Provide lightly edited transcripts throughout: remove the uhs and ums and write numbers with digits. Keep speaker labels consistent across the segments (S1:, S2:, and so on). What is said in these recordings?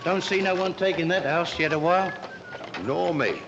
S1: Don't see no one taking that house yet a while.
S2: Nor me.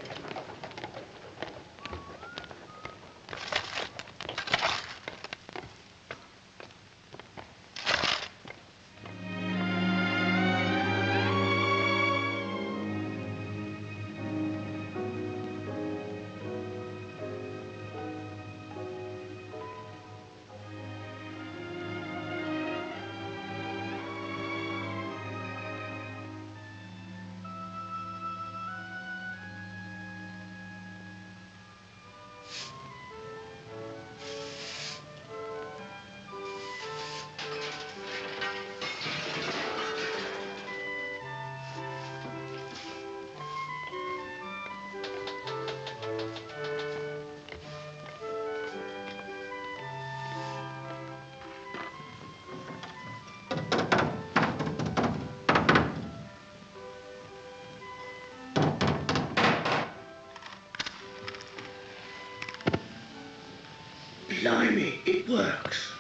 S3: Blimey, it works.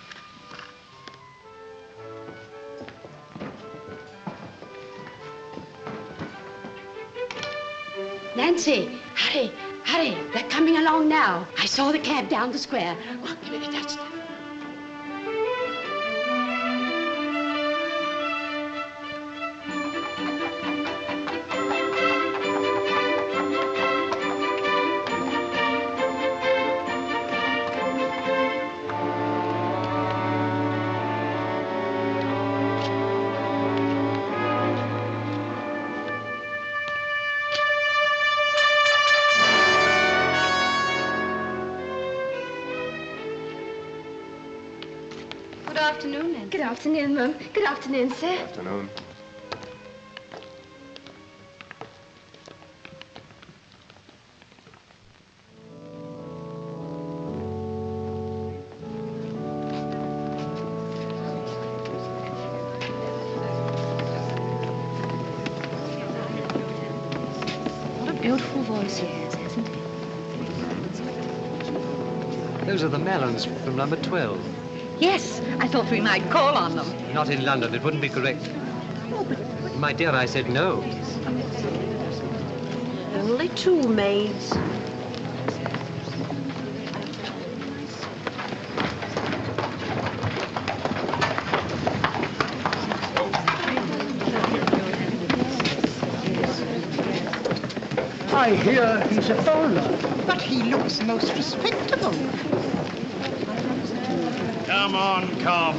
S4: Nancy, hurry, hurry. They're coming along now. I saw the cab down the square. Oh, give me the duster.
S5: Good afternoon, Nancy.
S6: Good afternoon, Mum. Good afternoon, sir.
S2: Good afternoon.
S5: What a beautiful voice he has, hasn't he?
S7: Those are the Mallens from number 12.
S5: Yes, I thought we might call on them.
S7: Not in London. It wouldn't be correct.
S5: Oh, but
S7: My dear, I said no.
S6: Only two maids.
S3: I hear he's a bowler.
S8: But he looks most respectable.
S3: Come on, come.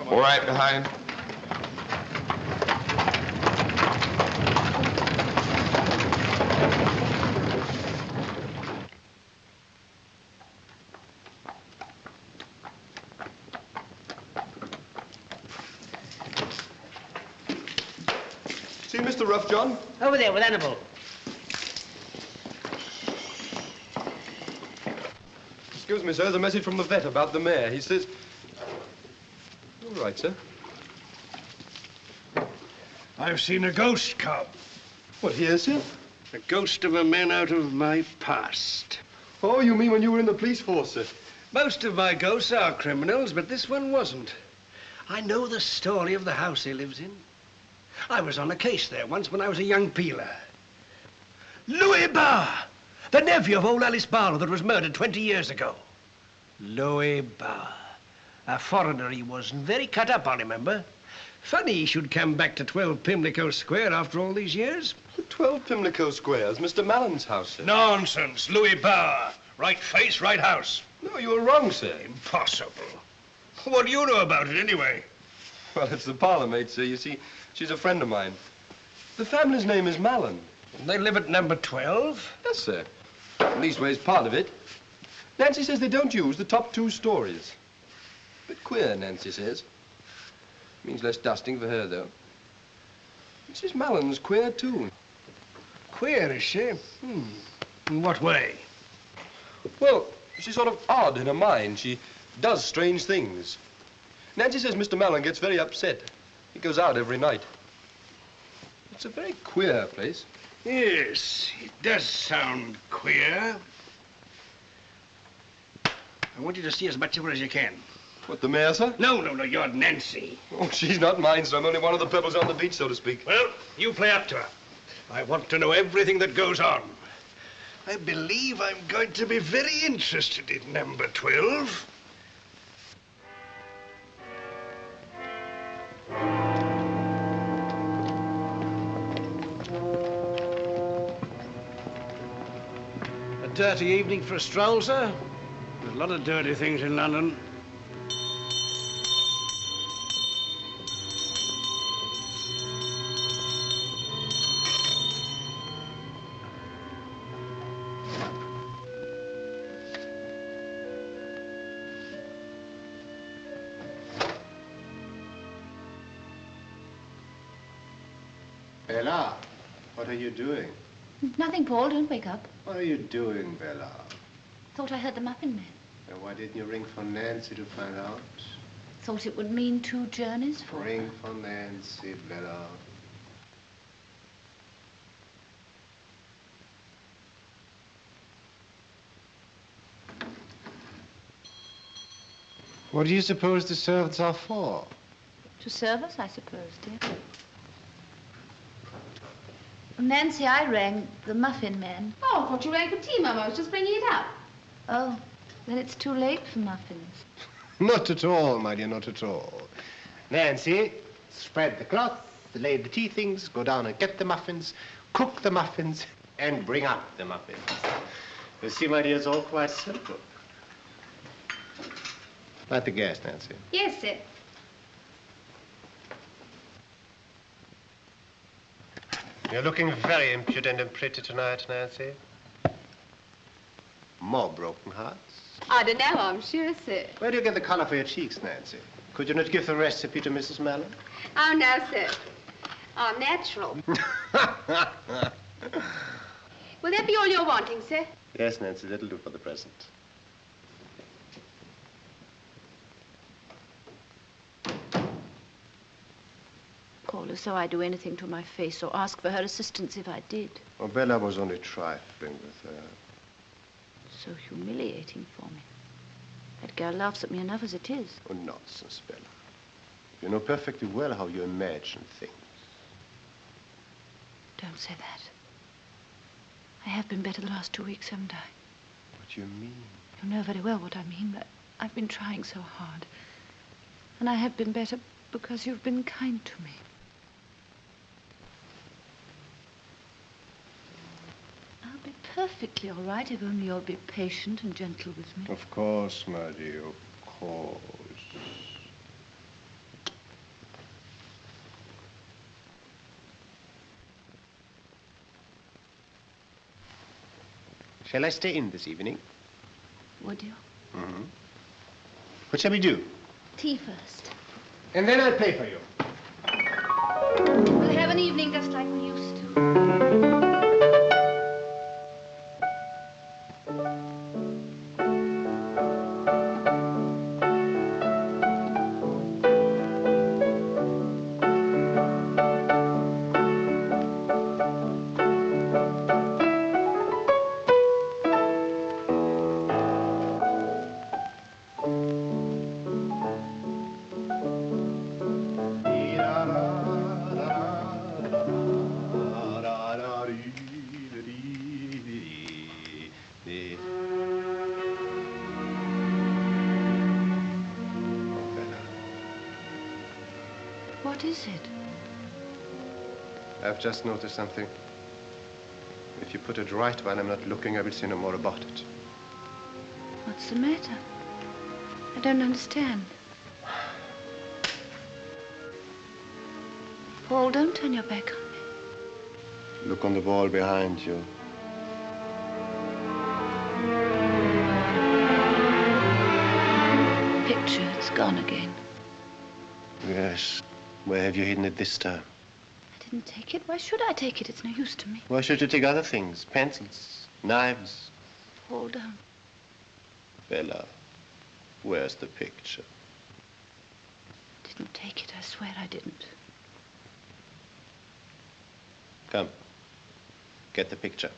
S2: All right, behind. See Mr. Rough, John?
S1: Over there with Annabelle.
S2: Excuse me, sir. There's a message from the vet about the mare. He says... All right, sir.
S3: I've seen a ghost, Cobb.
S2: What, here, sir?
S3: A ghost of a man out of my past.
S2: Oh, you mean when you were in the police force, sir?
S3: Most of my ghosts are criminals, but this one wasn't. I know the story of the house he lives in. I was on a case there once when I was a young peeler. Louis Barr, the nephew of old Alice Barlow that was murdered 20 years ago. Louis Barr. A foreigner he was, and very cut up, I remember. Funny he should come back to 12 Pimlico Square after all these years.
S2: 12 Pimlico Squares, Mr. Mallen's house, sir.
S3: Nonsense, Louis Barr. Right face, right house.
S2: No, you were wrong, sir.
S3: Impossible. What do you know about it, anyway?
S2: Well, it's the parlor maid, sir. You see, she's a friend of mine. The family's name is Mallen.
S3: They live at number 12?
S2: Yes, sir. Leastways, part of it. Nancy says they don't use the top 2 stories. Bit queer, Nancy says. Means less dusting for her, though. Mrs. Mallen's queer, too.
S3: Queer, is she? In what way?
S2: Well, she's sort of odd in her mind. She does strange things. Nancy says Mr. Mallen gets very upset. He goes out every night. It's a very queer place.
S3: Yes, it does sound queer. I want you to see as much of her as you can.
S2: What, the mayor, sir?
S3: No, you're Nancy.
S2: Oh, she's not mine, sir. I'm only one of the pebbles on the beach, so to speak.
S3: Well, you play up to her. I want to know everything that goes on. I believe I'm going to be very interested in number 12. A dirty evening for a stroll, sir? There's a lot of dirty things in London.
S8: Bella, what are you doing?
S5: Nothing, Paul. Don't wake up.
S8: What are you doing, Bella?
S5: Thought I heard the muffin man.
S8: And why didn't you ring for Nancy to find out?
S5: Thought it would mean 2 journeys for her.
S8: Ring for Nancy, Bella. What do you suppose the servants are for?
S5: To serve us, I suppose, dear. Nancy, I rang the muffin man.
S6: Oh, I thought you rang for tea, Mum. I was just bringing it up.
S5: Oh, then it's too late for muffins.
S8: Not at all, my dear, not at all. Nancy, spread the cloth, lay the tea things, go down and get the muffins, cook the muffins, and bring up the muffins. You see, my dear, it's all quite simple. Light the gas, Nancy.
S6: Yes, sir.
S8: You're looking very impudent and pretty tonight, Nancy. More broken hearts?
S6: I don't know, I'm sure, sir.
S8: Where do you get the color for your cheeks, Nancy? Could you not give the recipe to Mrs. Mallen?
S6: Oh, no, sir. I'm natural. Will that be all you're wanting, sir?
S8: Yes, Nancy, that'll do for the present.
S5: Call as though I'd do anything to my face or ask for her assistance if I did.
S8: Oh, Bella was only trifling with her.
S5: So humiliating for me. That girl laughs at me enough as it is.
S8: Oh, nonsense, Bella. You know perfectly well how you imagine things.
S5: Don't say that. I have been better the last 2 weeks, haven't I?
S8: What do you mean?
S5: You know very well what I mean, but I've been trying so hard. And I have been better because you've been kind to me. I'll be perfectly all right if only you'll be patient and gentle with me.
S8: Of course, my dear, of course. Shall I stay in this evening?
S5: Would you?
S8: Mm-hmm. What shall we do?
S5: Tea first.
S8: And then I'll pay for you.
S5: We'll have an evening just like we used to. What is it?
S8: I've just noticed something. If you put it right while I'm not looking, I will say no more about it.
S5: What's the matter? I don't understand. Paul, don't turn your back on me.
S8: Look on the wall behind you.
S5: Picture, it's gone again.
S8: Yes. Where have you hidden it this time?
S5: I didn't take it. Why should I take it? It's no use to me.
S8: Why should you take other things? Pencils, knives.
S5: Paul, don't.
S8: Bella, where's the picture?
S5: I didn't take it. I swear I didn't.
S8: Come. Get the picture.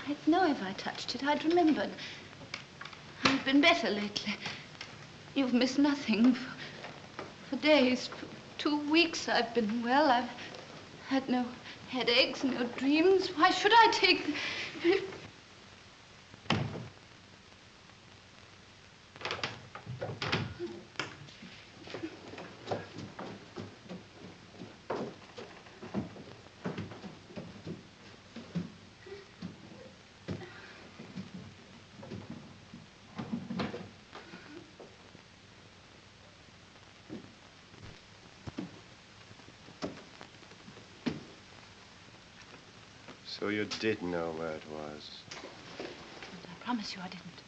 S5: I'd know if I touched it. I'd remembered. I've been better lately. You've missed nothing. For days, for 2 weeks I've been well. I've had no headaches, no dreams. Why should I take...
S8: So you did know where it was.
S5: I promise you I didn't.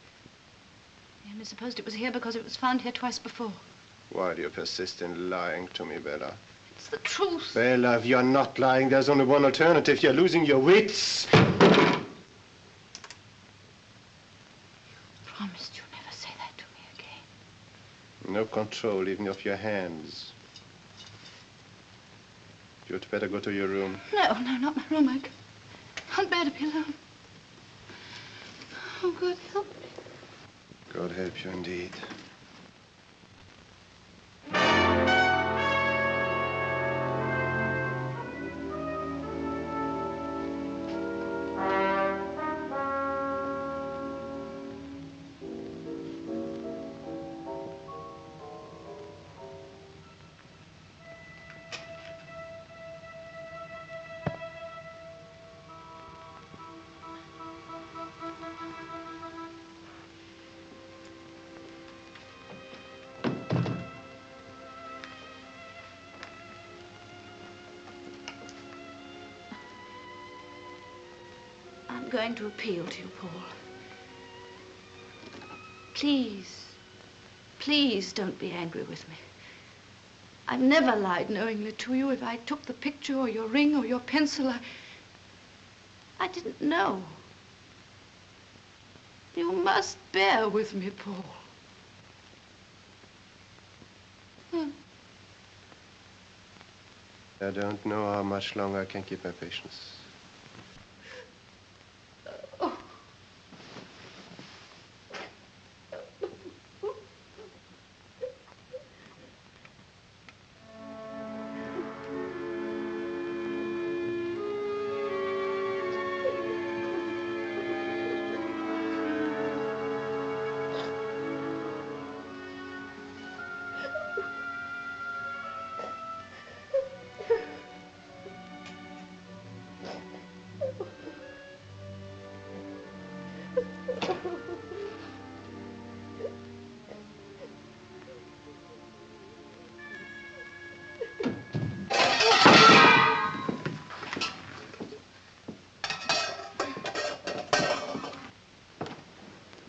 S5: I only supposed it was here because it was found here twice before.
S8: Why do you persist in lying to me, Bella?
S5: It's the truth.
S8: Bella, if you're not lying, there's only one alternative. You're losing your wits.
S5: Promised you'd never say that to me again.
S8: No control, even of your hands. You'd better go to your room.
S5: No, not my room. I can't bear to be alone. Oh, God help me.
S8: God help you indeed.
S5: I'm going to appeal to you, Paul. Please, please don't be angry with me. I've never lied knowingly to you. If I took the picture or your ring or your pencil, I didn't know. You must bear with me, Paul.
S8: I don't know how much longer I can keep my patience.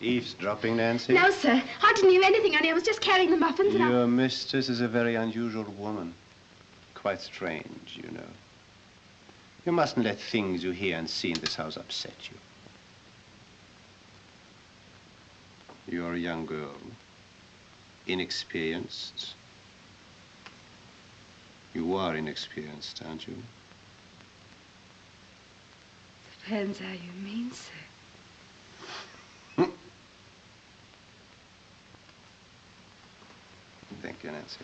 S8: eavesdropping, Nancy?
S6: No, sir. I didn't hear anything, honey. I was just carrying the muffins and
S8: Your mistress is a very unusual woman. Quite strange, you know. You mustn't let things you hear and see in this house upset you. You're a young girl, inexperienced. You are inexperienced, aren't you?
S6: Depends how you mean, sir.
S8: Thank you, Nancy.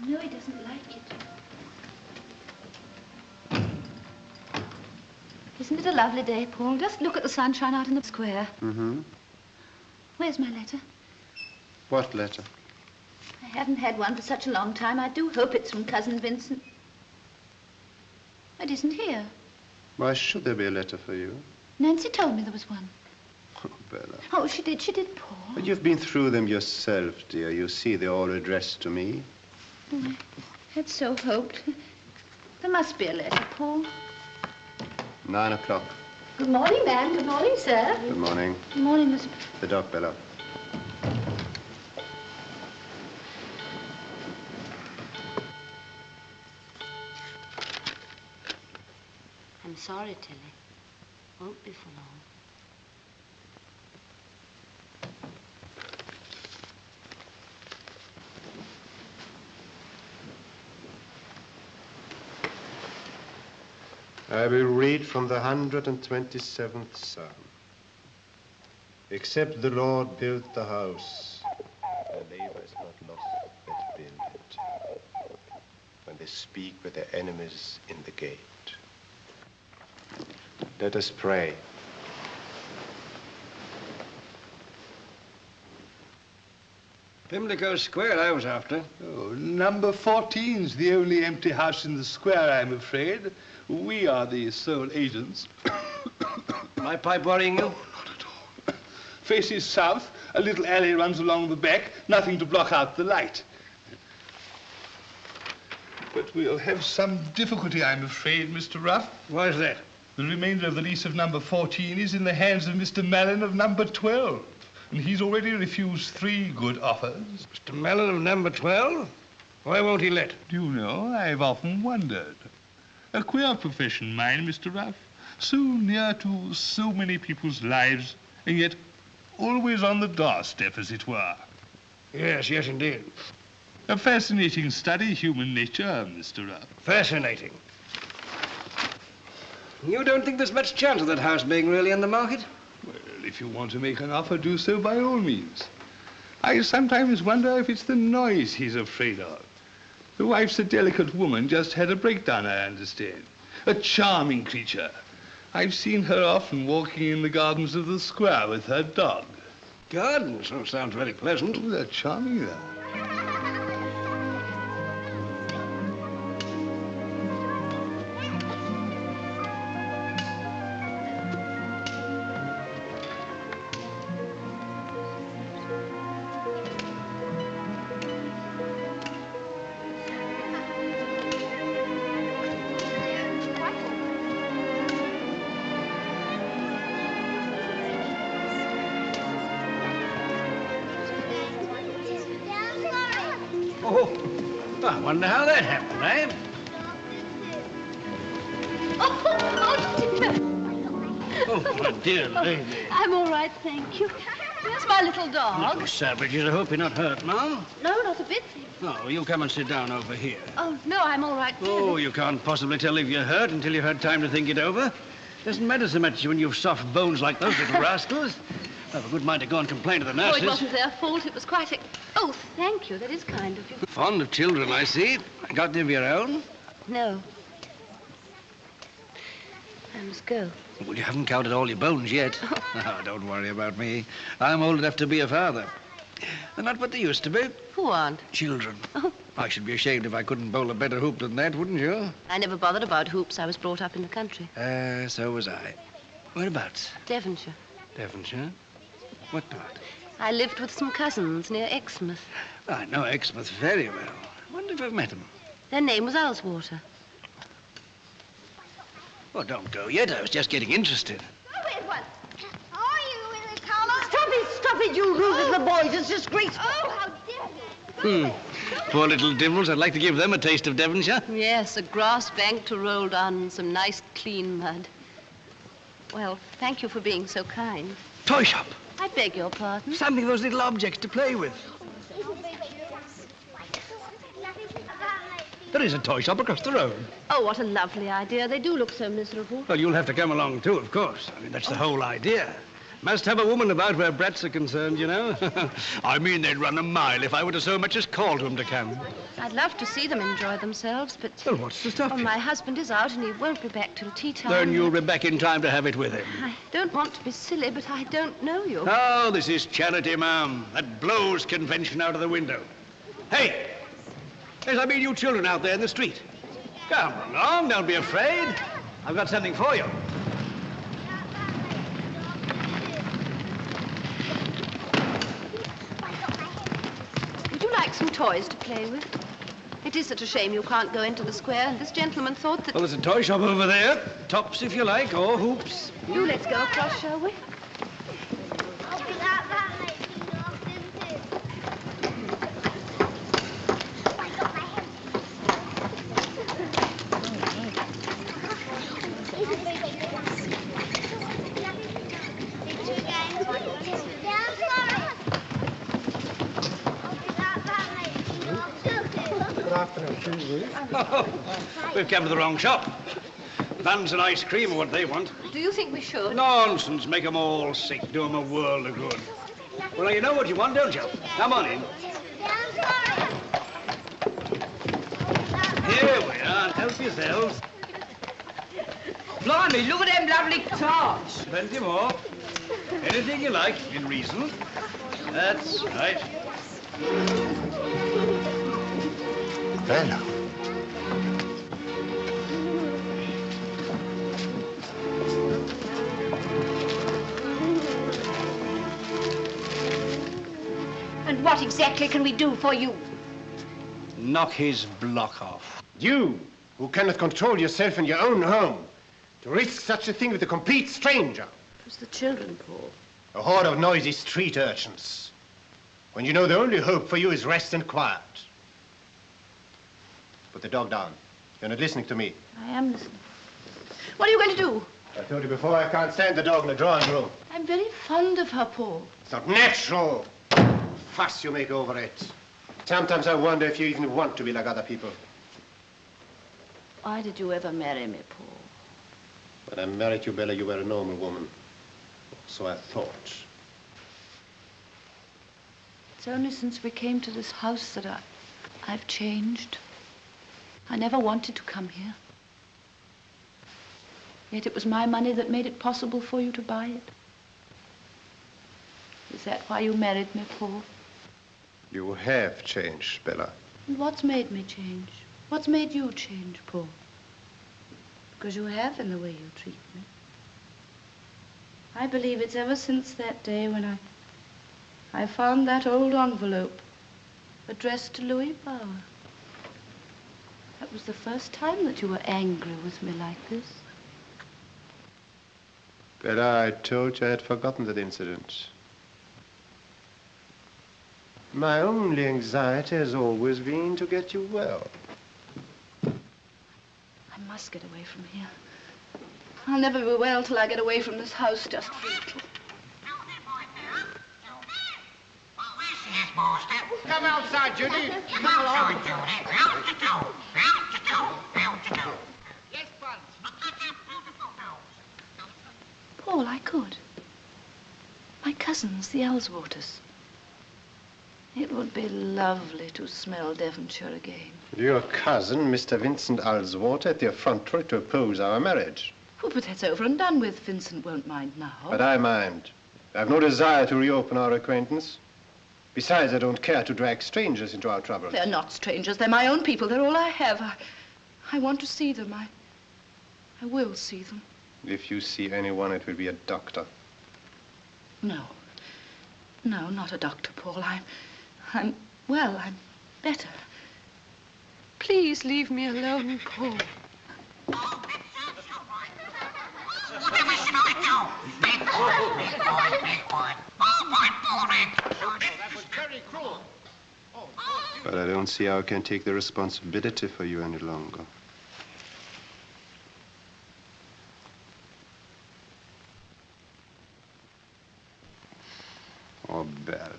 S5: No, he doesn't like it. Isn't it a lovely day, Paul? Just look at the sunshine out in the square.
S8: Mm-hmm.
S5: Where's my letter?
S8: What letter?
S5: I haven't had one for such a long time. I do hope it's from Cousin Vincent. It isn't here.
S8: Why should there be a letter for you?
S5: Nancy told me there was one.
S8: Oh, Bella.
S5: Oh, she did, Paul.
S8: But you've been through them yourself, dear. You see, they're all addressed to me.
S5: Oh, I had so hoped. There must be a letter, Paul.
S8: 9 o'clock.
S4: Good morning, ma'am. Good morning, sir.
S8: Good morning.
S5: Good morning, Miss...
S8: The dog, Bella.
S4: I'm sorry, Tilly. Won't be for long.
S8: I will read from the 127th Psalm. Except the Lord built the house, the labor is not lost that build it. When they speak with their enemies in the gate. Let us pray.
S3: Pimlico Square I was after.
S9: Oh, number 14's the only empty house in the square, I'm afraid. We are the sole agents.
S3: My pipe worrying you?
S9: Not at all. Faces south, a little alley runs along the back, nothing to block out the light. But we'll have some difficulty, I'm afraid, Mr. Ruff.
S3: Why is that?
S9: The remainder of the lease of number 14 is in the hands of Mr. Mallen of number 12. And he's already refused 3 good offers.
S3: Mr. Mallen of number 12? Why won't he let?
S9: Do you know, I've often wondered. A queer profession, mine, Mr. Ruff. So near to so many people's lives, and yet always on the doorstep, as it were.
S3: Yes, yes, indeed.
S9: A fascinating study, human nature, Mr. Ruff.
S3: Fascinating. You don't think there's much chance of that house being really in the market?
S9: Well, if you want to make an offer, do so by all means. I sometimes wonder if it's the noise he's afraid of. The wife's a delicate woman, just had a breakdown, I understand. A charming creature. I've seen her often walking in the gardens of the square with her dog.
S3: Gardens? Oh, sounds very pleasant.
S9: Oh, they're charming, though.
S3: Oh, I wonder how that happened, eh? Oh, my dear lady.
S5: I'm all right, thank you. Where's my little dog?
S3: Little savages, I hope you're not hurt, Mom.
S5: No, not a bit.
S3: Oh, you come and sit down over here.
S5: Oh, no, I'm all right.
S3: Oh, you can't possibly tell if you're hurt until you've had time to think it over. Doesn't matter so much when you've soft bones like those little rascals. I've a good mind to go and complain to the
S5: Oh,
S3: nurses.
S5: it wasn't their fault. It was quite a... Oh, thank you. That is kind of you.
S3: Fond of children, I see. Got any of your own?
S5: No. I must go.
S3: Well, you haven't counted all your bones yet. Oh, don't worry about me. I'm old enough to be a father. They're not what they used to be.
S5: Who aren't?
S3: Children.
S5: Oh.
S3: I should be ashamed if I couldn't bowl a better hoop than that, wouldn't you?
S5: I never bothered about hoops. I was brought up in the country.
S3: So was I. Whereabouts?
S5: Devonshire.
S3: Devonshire? What part?
S5: I lived with some cousins near Exmouth.
S3: I know Exmouth very well. Wonder if I've met them.
S5: Their name was Ullswater.
S3: Oh, don't go yet. I was just getting interested.
S10: Wait, what? Are you in the collar? Stop it, you rude little boys. It's disgraceful. Oh, how dare you?
S3: Poor little devils. I'd like to give them a taste of Devonshire.
S5: Yes, a grass bank to roll down in some nice, clean mud. Well, thank you for being so kind.
S3: Toy shop.
S5: I beg your pardon.
S3: Something of those little objects to play with. There is a toy shop across the road.
S5: Oh, what a lovely idea. They do look so miserable.
S3: Well, you'll have to come along, too, of course. I mean, that's the whole idea. Must have a woman about where brats are concerned, you know. I mean, they'd run a mile if I were to so much as call to them to come.
S5: I'd love to see them enjoy themselves, but...
S3: Well, what's to stop you?
S5: My husband is out and he won't be back till tea time.
S3: Then you'll be back in time to have it with him.
S5: I don't want to be silly, but I don't know you.
S3: Oh, this is charity, ma'am. That blows convention out of the window. Hey! Yes, I mean you children out there in the street. Come along, don't be afraid. I've got something for you.
S5: Would you like some toys to play with? It is such a shame you can't go into the square, and this gentleman thought that...
S3: Well, there's a toy shop over there. Tops, if you like, or hoops.
S5: You let's go across, shall we?
S3: Oh, we've come to the wrong shop. Buns and ice cream are what they want.
S5: Do you think we should?
S3: Nonsense. Make them all sick. Do them a world of good. Well, you know what you want, don't you? Come on in. Here we are. Help yourselves.
S11: Blimey, look at them lovely tarts.
S3: Plenty more. Anything you like, in reason. That's right.
S8: Bella.
S4: And what exactly can we do for you?
S3: Knock his block off.
S8: You, who cannot control yourself in your own home, to risk such a thing with a complete stranger.
S4: It was the children, Paul.
S8: A horde of noisy street urchins. When you know the only hope for you is rest and quiet. Put the dog down. You're not listening to me.
S4: I am listening. What are you going to do?
S8: I told you before, I can't stand the dog in the drawing room.
S4: I'm very fond of her, Paul.
S8: It's not natural. Fuss you make over it. Sometimes I wonder if you even want to be like other people.
S4: Why did you ever marry me, Paul?
S8: When I married you, Bella, you were a normal woman. So I thought.
S4: It's only since we came to this house that I've changed. I never wanted to come here. Yet it was my money that made it possible for you to buy it. Is that why you married me, Paul?
S8: You have changed, Bella.
S4: And what's made me change? What's made you change, Paul? Because you have in the way you treat me. I believe it's ever since that day when I found that old envelope addressed to Louis Bauer. That was the first time that you were angry with me like this.
S8: Bella, I told you I had forgotten that incident. My only anxiety has always been to get you well.
S4: I must get away from here. I'll never be well till I get away from this house just for you.
S8: Come outside, Judy. Come along.
S10: Yes, Bud.
S4: Paul, I could. My cousins, the Ellswaters. It would be lovely to smell Devonshire again.
S8: Your cousin, Mr. Vincent Alswater, at the effrontery to oppose our marriage.
S4: Oh, but that's over and done with. Vincent won't mind now.
S8: But I mind. I have no desire to reopen our acquaintance. Besides, I don't care to drag strangers into our trouble.
S4: They're not strangers. They're my own people. They're all I have. I want to see them. I will see them.
S8: If you see anyone, it will be a doctor.
S4: No. No, not a doctor, Paul. I'm better. Please leave me alone, Paul.
S8: But I don't see how I can take the responsibility for you any longer. Oh, Bella.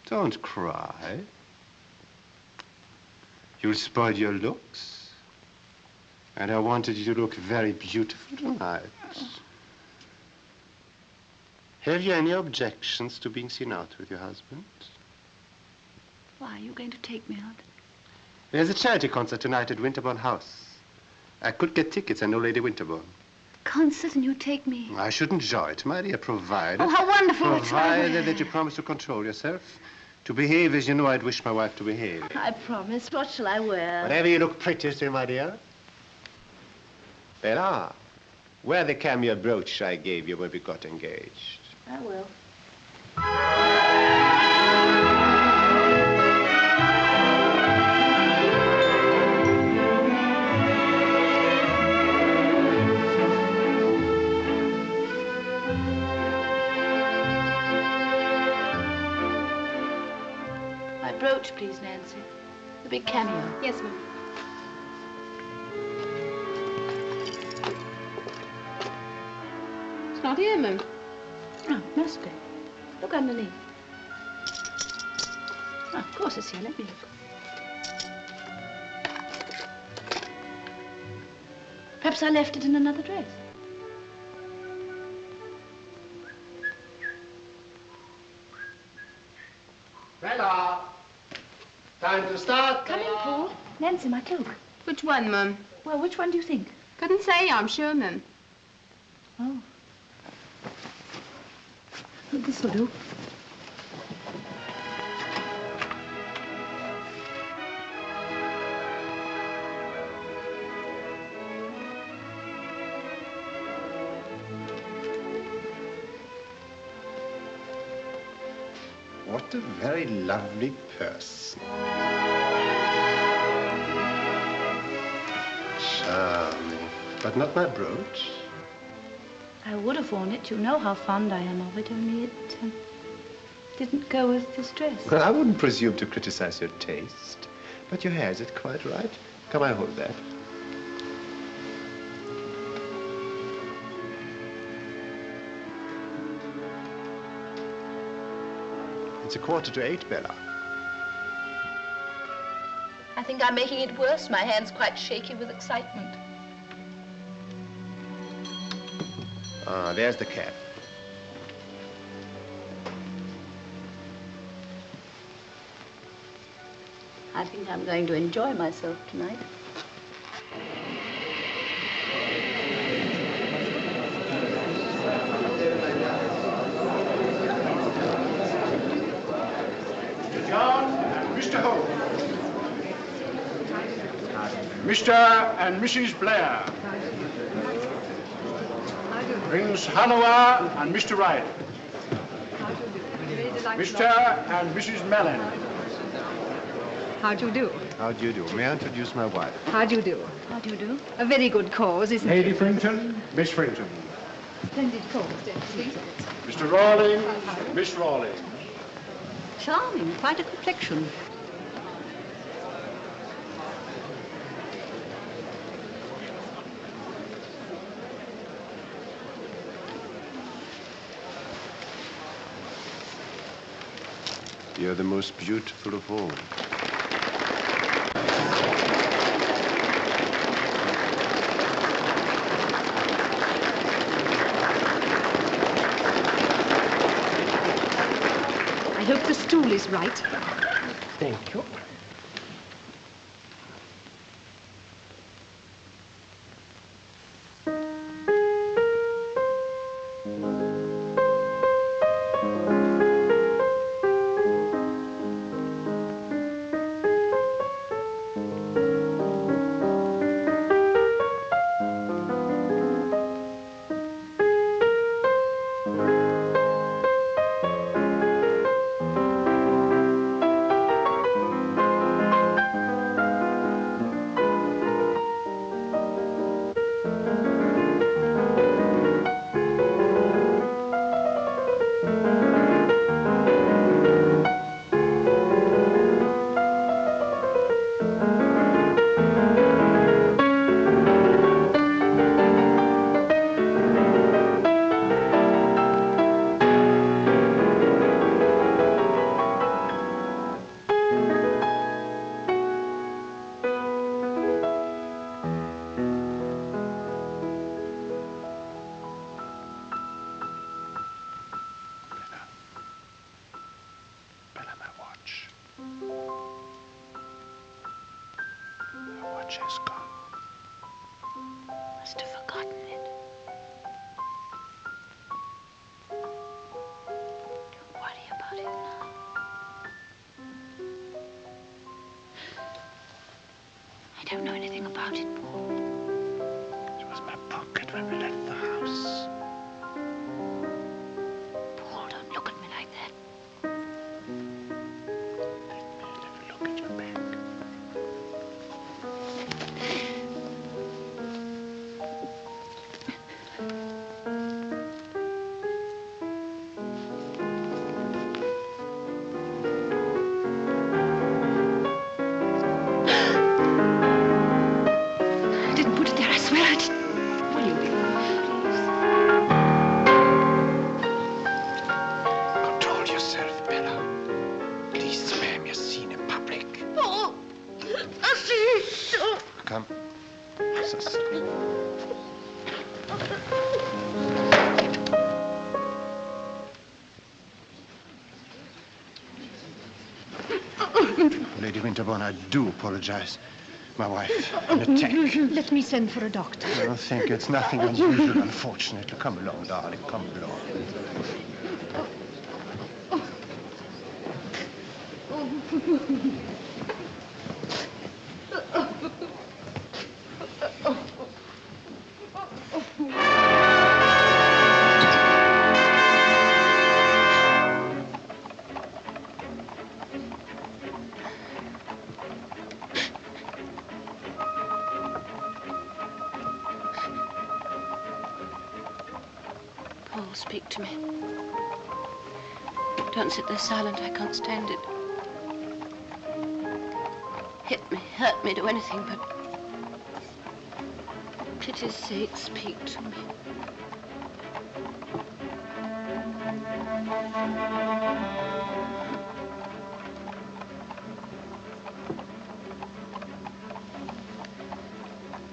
S8: Don't cry. You'll spoil your looks. And I wanted you to look very beautiful tonight. Have you any objections to being seen out with your husband?
S4: Why, are you going to take me out?
S8: There's a charity concert tonight at Winterbourne House. I could get tickets, I know Lady Winterbourne.
S4: Concert and you take me?
S8: I should enjoy it, my dear, provided...
S4: Oh, how wonderful.
S8: Provided that you promise to control yourself. To behave as you know I'd wish my wife to behave.
S4: I promise. What shall I wear?
S8: Whatever you look prettiest in, my dear. Bella, wear the cameo brooch I gave you when we got engaged.
S4: I will. My brooch, please, Nancy. The big cameo.
S6: Yes, ma'am. It's not here, ma'am.
S4: Oh, it must be. Look underneath. Oh, of course it's here. Let me look. Perhaps I left it in another dress.
S8: Bella! Time to start.
S4: Come in, Paul. Nancy, my cloak.
S6: Which one, Mum?
S4: Well, which one do you think?
S6: Couldn't say, I'm sure, Mum.
S4: Oh. This will do.
S8: What a very lovely person. Charming. But not my brooch.
S4: I would have worn it. You know how fond I am of it, only it didn't go with this dress.
S8: Well, I wouldn't presume to criticize your taste. But your hair, is it quite right? Come, I hold that. It's 7:45, Bella.
S5: I think I'm making it worse. My hand's quite shaky with excitement.
S8: Ah, there's the cab.
S4: I think I'm going to enjoy myself tonight.
S12: John and Mr. Holt. Mr. and Mrs. Blair. Prince Hanover and Mr. Wright. Mr. and Mrs. Mallen.
S6: How do you do?
S8: How do you do? May I introduce my wife?
S6: How do you do?
S4: How do you do?
S6: A very good cause, isn't
S12: Lady
S6: it?
S12: Frington, Miss Frington.
S6: Splendid cause, don't you think?
S12: Mr. Rawling, Miss Rawling.
S4: Charming, quite a complexion.
S8: You're the most beautiful of all.
S6: I hope the stool is right.
S3: Thank you.
S8: She's gone.
S4: Must have forgotten it. Don't worry about it now. I don't know anything about it, Paul.
S8: It was my pocket when we left the house.
S4: Paul, don't look at me like that.
S8: Let me have a look at your bag. Jesus. Lady Winterbourne, I do apologize. My wife, an attack.
S6: Let me send for a doctor.
S8: Oh, thank you. It's nothing unusual, unfortunately. Come along, darling. Come along.
S5: Paul, speak to me. Don't sit there silent. I can't stand it. Hit me, hurt me, do anything, but for pity's sake, speak to me.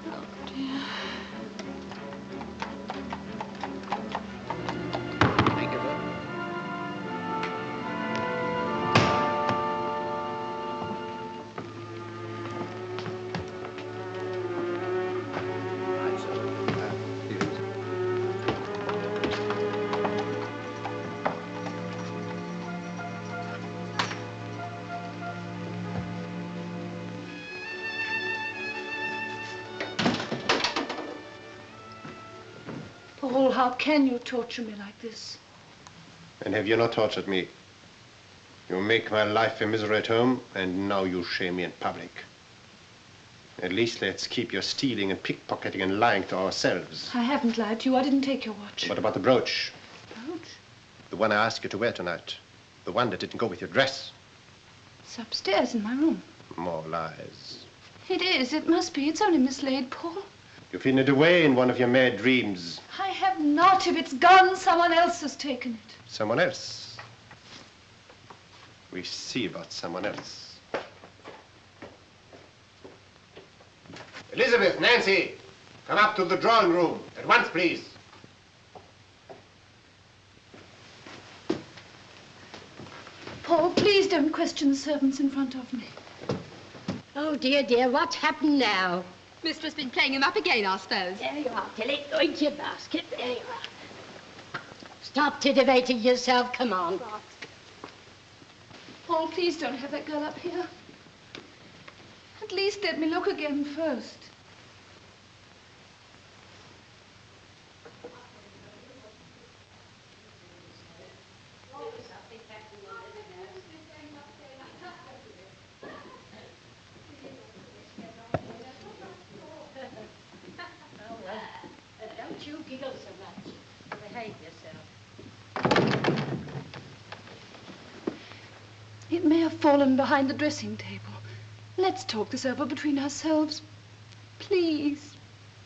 S5: Oh, dear.
S4: Paul, how can you torture me like this?
S8: And have you not tortured me? You make my life a misery at home, and now you shame me in public. At least let's keep your stealing and pickpocketing and lying to ourselves.
S4: I haven't lied to you. I didn't take your watch.
S8: What about the brooch?
S4: Brooch?
S8: The one I asked you to wear tonight. The one that didn't go with your dress.
S4: It's upstairs in my room.
S8: More lies.
S4: It is. It must be. It's only mislaid, Paul.
S8: You've hidden it away in one of your mad dreams.
S4: I have not. If it's gone, someone else has taken it.
S8: Someone else. We see about someone else. Elizabeth, Nancy, come up to the drawing room. At once, please.
S4: Paul, please don't question the servants in front of me.
S10: Oh, dear, dear, what's happened now?
S6: Mistress been playing him up again, I suppose.
S10: There you are, Tilly. Go into your basket. There you are. Stop titivating yourself. Come on.
S4: Paul, please don't have that girl up here. At least let me look again first.
S10: Don't you giggle so much. Behave yourself.
S4: It may have fallen behind the dressing table. Let's talk this over between ourselves. Please,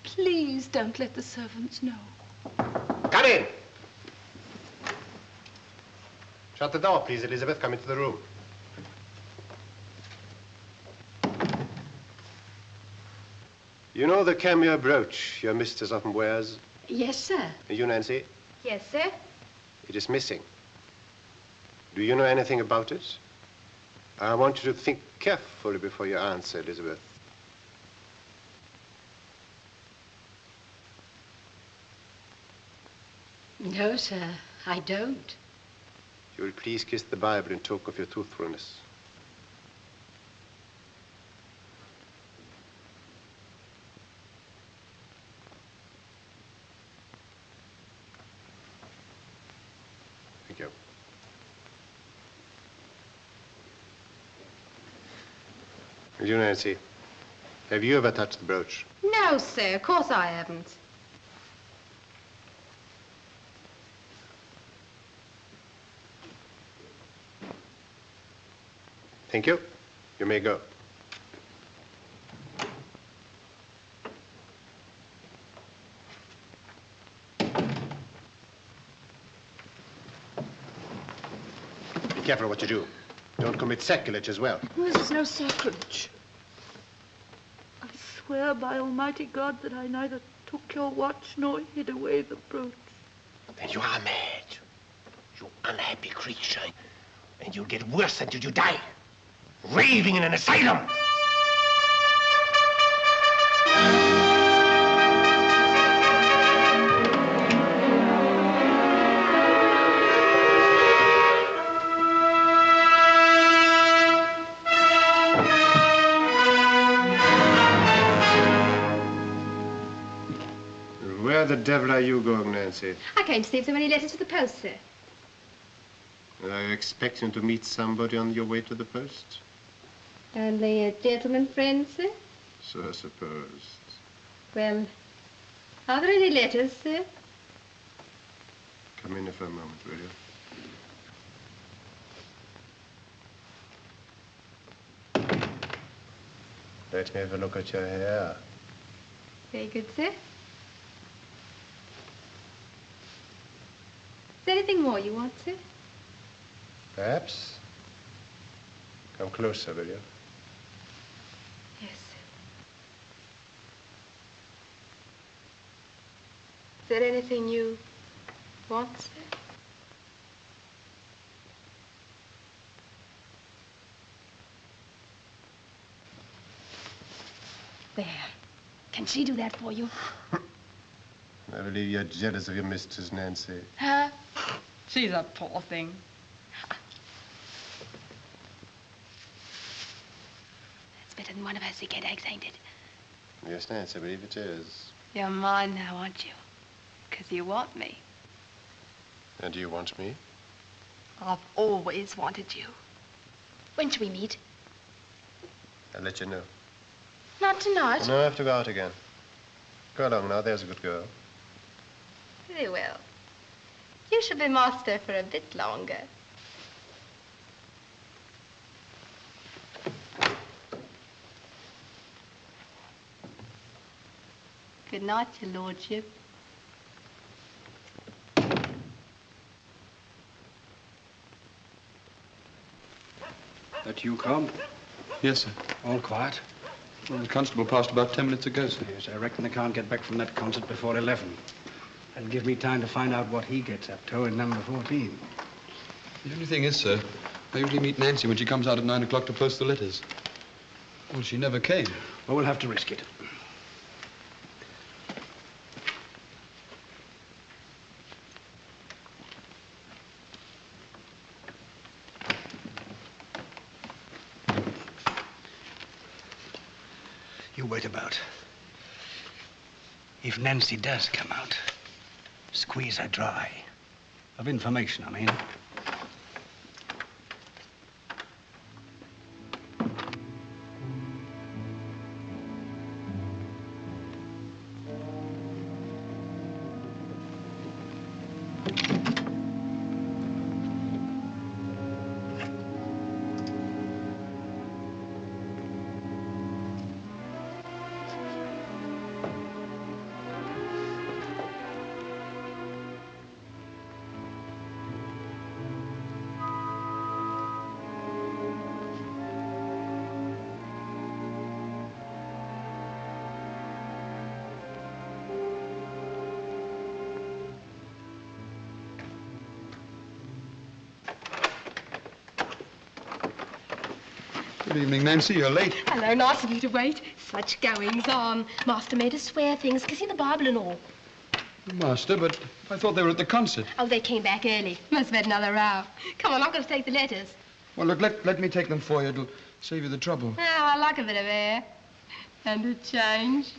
S4: please don't let the servants know.
S8: Come in. Shut the door, please, Elizabeth. Come into the room. You know the cameo brooch your mistress often wears?
S10: Yes, sir.
S8: You, Nancy?
S6: Yes, sir.
S8: It is missing. Do you know anything about it? I want you to think carefully before you answer, Elizabeth.
S10: No, sir, I don't.
S8: You will please kiss the Bible in token of your truthfulness. Thank you. And you, Nancy, have you ever touched the brooch?
S6: No, sir, of course I haven't.
S8: Thank you. You may go. Be careful what you do. Don't commit sacrilege as well.
S4: This is no sacrilege. I
S13: swear by Almighty God that I neither took your watch nor hid away the brooch.
S8: Then you are mad. You unhappy creature. And you'll get worse until you die. Raving in an asylum.
S12: Where the devil are you going, Nancy?
S6: I came to see if there were any letters to the post, sir.
S12: Are you expecting to meet somebody on your way to the post?
S6: Only a gentleman friend, sir?
S12: So I suppose.
S6: Well, are there any letters, sir?
S12: Come in for a moment, will you? Let me have a look at your hair.
S6: Very good, sir. Is there anything more you want, sir?
S12: Perhaps. Come closer, will you?
S6: Yes, sir. Is there anything you want, sir? There. Can she do that for you?
S12: I believe you're jealous of your mistress, Nancy.
S6: Huh?
S11: She's a poor thing.
S6: That's better than one of her sick headaches, ain't it?
S12: Yes, Nancy, I believe it is.
S6: You're mine now, aren't you? Because you want me.
S12: And do you want me?
S6: I've always wanted you. When shall we meet?
S12: I'll let you know.
S6: Not tonight.
S12: No, I have to go out again. Go along now, there's a good girl.
S6: Very well. You shall be master for a bit longer. Good night, your lordship.
S3: That you, Cobb?
S9: Yes, sir.
S3: All quiet?
S9: Well, the constable passed about 10 minutes ago, sir.
S3: Yes, I reckon I can't get back from that concert before 11. That'll give me time to find out what he gets up to in number 14.
S9: The only thing is, sir, I usually meet Nancy when she comes out at 9 o'clock to post the letters. Well, she never came.
S3: Well, we'll have to risk it. You wait about. If Nancy does come out, squeeze her dry. Of information, I mean.
S9: Good evening, Nancy. You're late.
S6: Hello, nice of you to wait. Such goings on. Master made us swear things, kissing the Bible and all.
S9: Master, but I thought they were at the concert.
S6: Oh, they came back early. Must have had another row. Come on, I'm going to take the letters.
S9: Well, look, let me take them for you. It'll save you the trouble.
S6: Oh, I like a bit of air. And a change.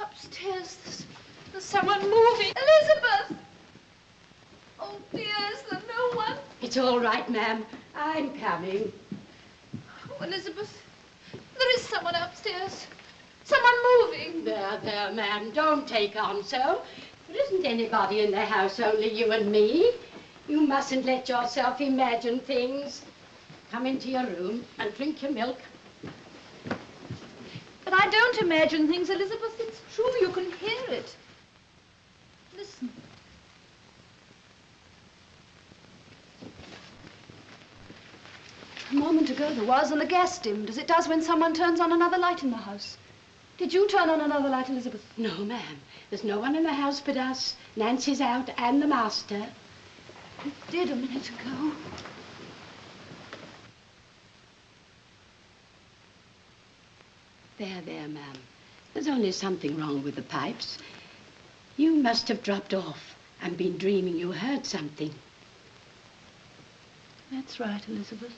S5: Upstairs, there's someone moving. Elizabeth! Oh, dear, is there no one?
S14: It's all right, ma'am. I'm coming.
S5: Oh, Elizabeth, there is someone upstairs. Someone moving.
S14: There, ma'am. Don't take on so. There isn't anybody in the house, only you and me. You mustn't let yourself imagine things. Come into your room and drink your milk.
S5: But I don't imagine things, Elizabeth. It's true. You can hear it. Listen. A moment ago there was, and the gas dimmed, as it does when someone turns on another light in the house. Did you turn on another light, Elizabeth?
S14: No, ma'am. There's no one in the house but us. Nancy's out and the master.
S5: It did a minute ago.
S14: There, ma'am. There's only something wrong with the pipes. You must have dropped off and been dreaming you heard something.
S4: That's right, Elizabeth.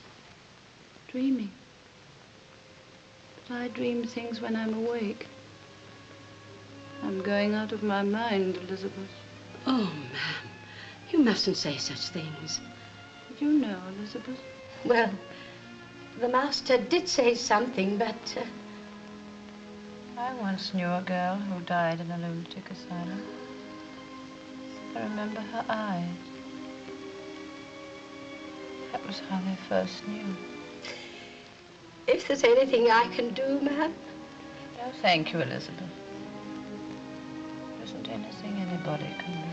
S4: Dreaming. But I dream things when I'm awake. I'm going out of my mind, Elizabeth.
S14: Oh, ma'am, you mustn't say such things.
S4: Did you know, Elizabeth?
S14: Well, the master did say something, but...
S4: I once knew a girl who died in a lunatic asylum. I remember her eyes. That was how they first knew.
S14: If there's anything I can do, ma'am?
S4: No, thank you, Elizabeth. There isn't anything anybody can do.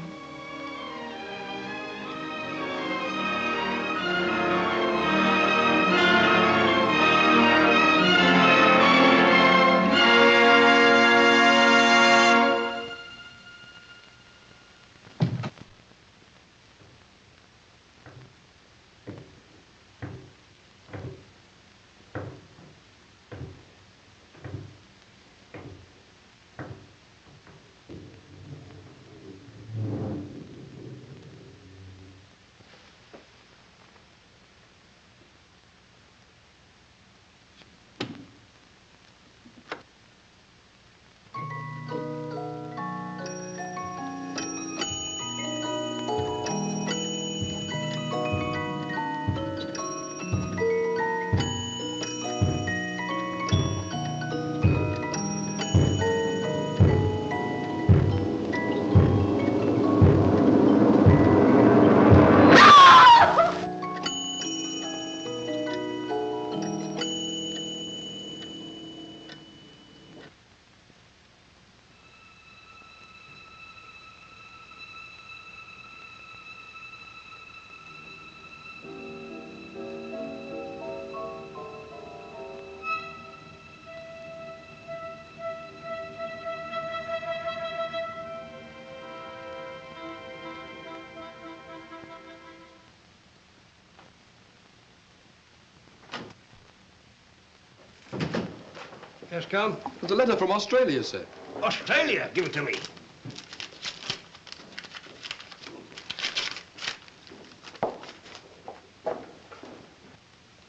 S3: Yes, come.
S2: There's a letter from Australia, sir.
S3: Australia? Give it to me.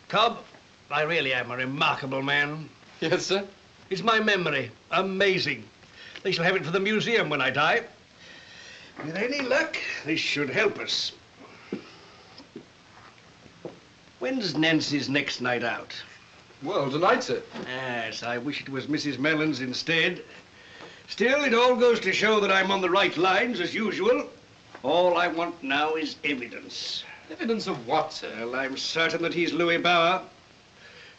S3: Cobb, I really am a remarkable man.
S2: Yes, sir?
S3: It's my memory. Amazing. They shall have it for the museum when I die. With any luck, this should help us. When's Nancy's next night out?
S2: Well, tonight, sir.
S3: Yes, I wish it was Mrs. Mellon's instead. Still, it all goes to show that I'm on the right lines, as usual. All I want now is evidence.
S2: Evidence of what, sir?
S3: Well, I'm certain that he's Louis Bauer.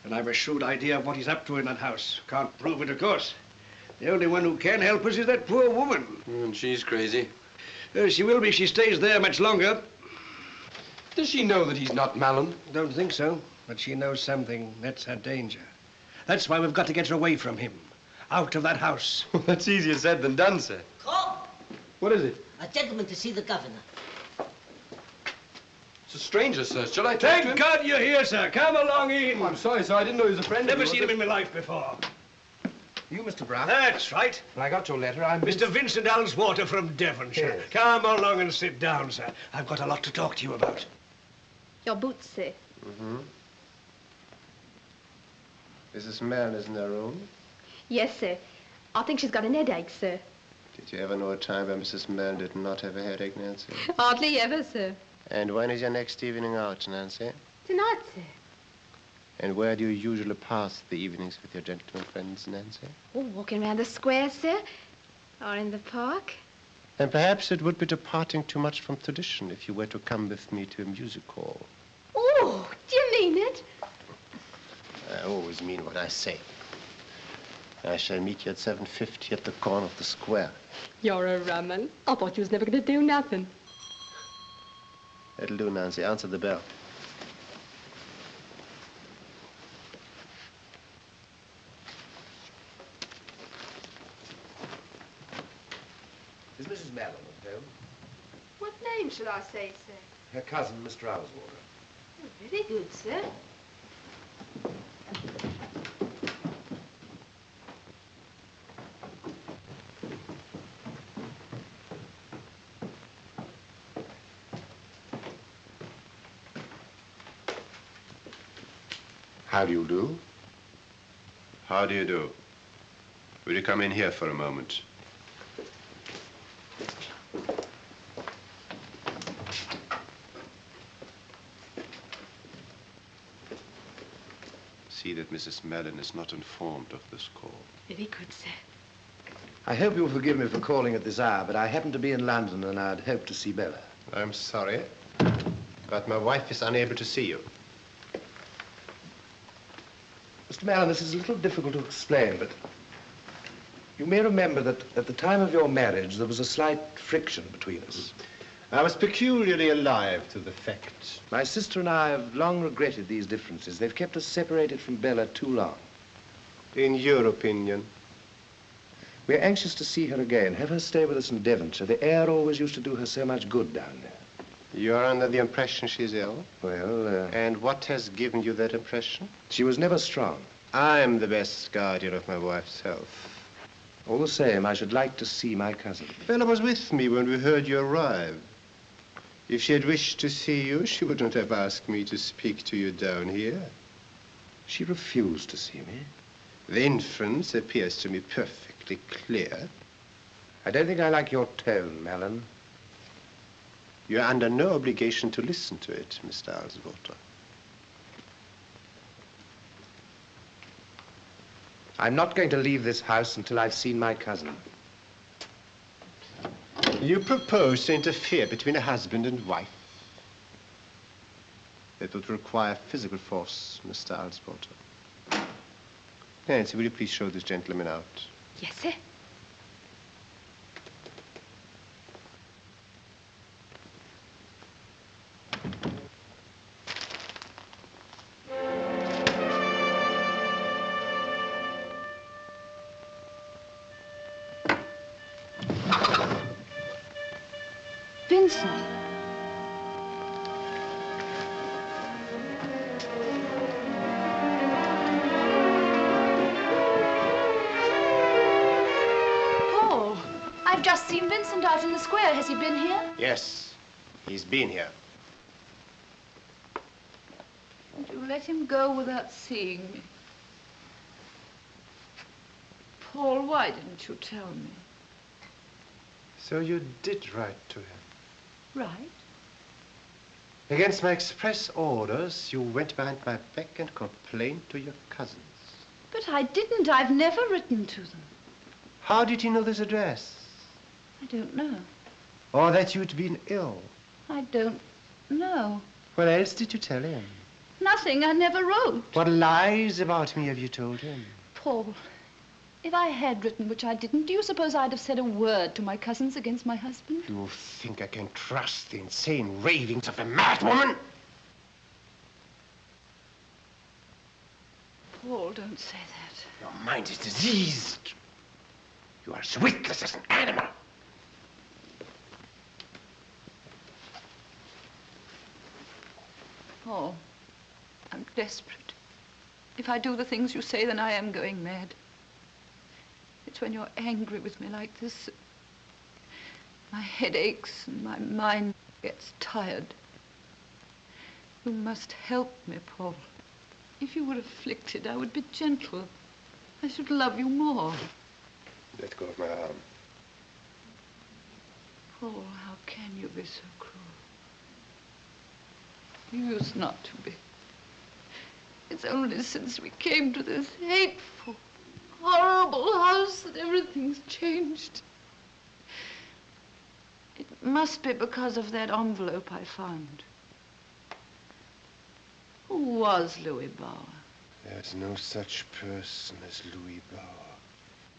S3: And I've a shrewd idea of what he's up to in that house. Can't prove it, of course. The only one who can help us is that poor woman.
S2: And she's crazy.
S3: She will be if she stays there much longer.
S2: Does she know that he's not Mallen?
S3: Don't think so. But she knows something. That's her danger. That's why we've got to get her away from him. Out of that house.
S2: That's easier said than done, sir.
S15: Cobb!
S2: What is it?
S15: A gentleman to see the governor.
S2: It's a stranger, sir. Shall I talk to him?
S3: Thank God you're here, sir. Come along in.
S2: Oh, I'm sorry, sir. I didn't know he was a friend
S3: Never
S2: of
S3: seen
S2: yours.
S3: him in my life before.
S15: You, Mr. Brown?
S3: That's right.
S15: Well, I got your letter. I'm
S3: Mr. Vincent Alswater from Devonshire.
S15: Yes.
S3: Come along and sit down, sir. I've got a lot to talk to you about.
S6: Your boots, sir.
S12: Mm-hmm. Mrs. Mallen is in her room.
S6: Yes, sir. I think she's got an headache, sir.
S12: Did you ever know a time when Mrs. Mallen did not have a headache, Nancy?
S6: Hardly ever, sir.
S12: And when is your next evening out, Nancy?
S6: Tonight, sir.
S12: And where do you usually pass the evenings with your gentleman friends, Nancy?
S6: Oh, walking around the square, sir. Or in the park.
S12: And perhaps it would be departing too much from tradition if you were to come with me to a music hall.
S6: Oh, do you mean it?
S12: I always mean what I say. I shall meet you at 7:50 at the corner of the square.
S6: You're a rum un. I thought you was never going to do nothing.
S12: That'll do, Nancy. Answer the bell.
S15: Is Mrs. Mallen at home?
S6: What name should I say, sir?
S15: Her cousin, Mr. Alswater.
S6: Oh, very good, sir.
S12: How do you do? How do you do? Will you come in here for a moment? See that Mrs. Mallen is not informed of this call.
S6: Very good, sir.
S15: I hope you'll forgive me for calling at this hour, but I happen to be in London and I'd hoped to see Bella.
S12: I'm sorry, but my wife is unable to see you.
S15: Mr. Mallen, this is a little difficult to explain, but you may remember that at the time of your marriage, there was a slight friction between us.
S12: I was peculiarly alive to the fact.
S15: My sister and I have long regretted these differences. They've kept us separated from Bella too long.
S12: In your opinion?
S15: We're anxious to see her again, have her stay with us in Devonshire. The air always used to do her so much good down there.
S12: You're under the impression she's ill?
S15: Well,
S12: And what has given you that impression?
S15: She was never strong.
S12: I'm the best guardian of my wife's health.
S15: All the same, I should like to see my cousin.
S12: Bella was with me when we heard you arrive. If she had wished to see you, she wouldn't have asked me to speak to you down here.
S15: She refused to see me.
S12: The inference appears to me perfectly clear.
S15: I don't think I like your tone, Mallen.
S12: You're under no obligation to listen to it, Mr. Alswater.
S15: I'm not going to leave this house until I've seen my cousin.
S12: You propose to interfere between a husband and wife. That would require physical force, Mr. Alswater. Nancy, will you please show this gentleman out?
S6: Yes, sir.
S5: Vincent. Paul, I've just seen Vincent out in the square. Has he been here?
S12: Yes, he's been here.
S5: And you let him go without seeing me. Paul, why didn't you tell me?
S12: So you did write to him?
S5: Right.
S12: Against my express orders, you went behind my back and complained to your cousins.
S5: But I didn't. I've never written to them.
S12: How did he know this address?
S5: I don't know.
S12: Or that you'd been ill?
S5: I don't know.
S12: What else did you tell him?
S5: Nothing. I never wrote.
S12: What lies about me have you told him?
S5: Paul, if I had written, which I didn't, do you suppose I'd have said a word to my cousins against my husband?
S12: You think I can trust the insane ravings of a mad woman?
S5: Paul, don't say that.
S12: Your mind is diseased. You are as witless as an animal.
S5: I'm desperate. If I do the things you say, then I am going mad. It's when you're angry with me like this, my head aches and my mind gets tired. You must help me, Paul. If you were afflicted, I would be gentle. I should love you more.
S12: Let go of my arm.
S5: Paul, how can you be so cruel? You used not to be. It's only since we came to this hateful, horrible house that everything's changed. It must be because of that envelope I found. Who was Louis Bauer?
S12: There's no such person as Louis Bauer.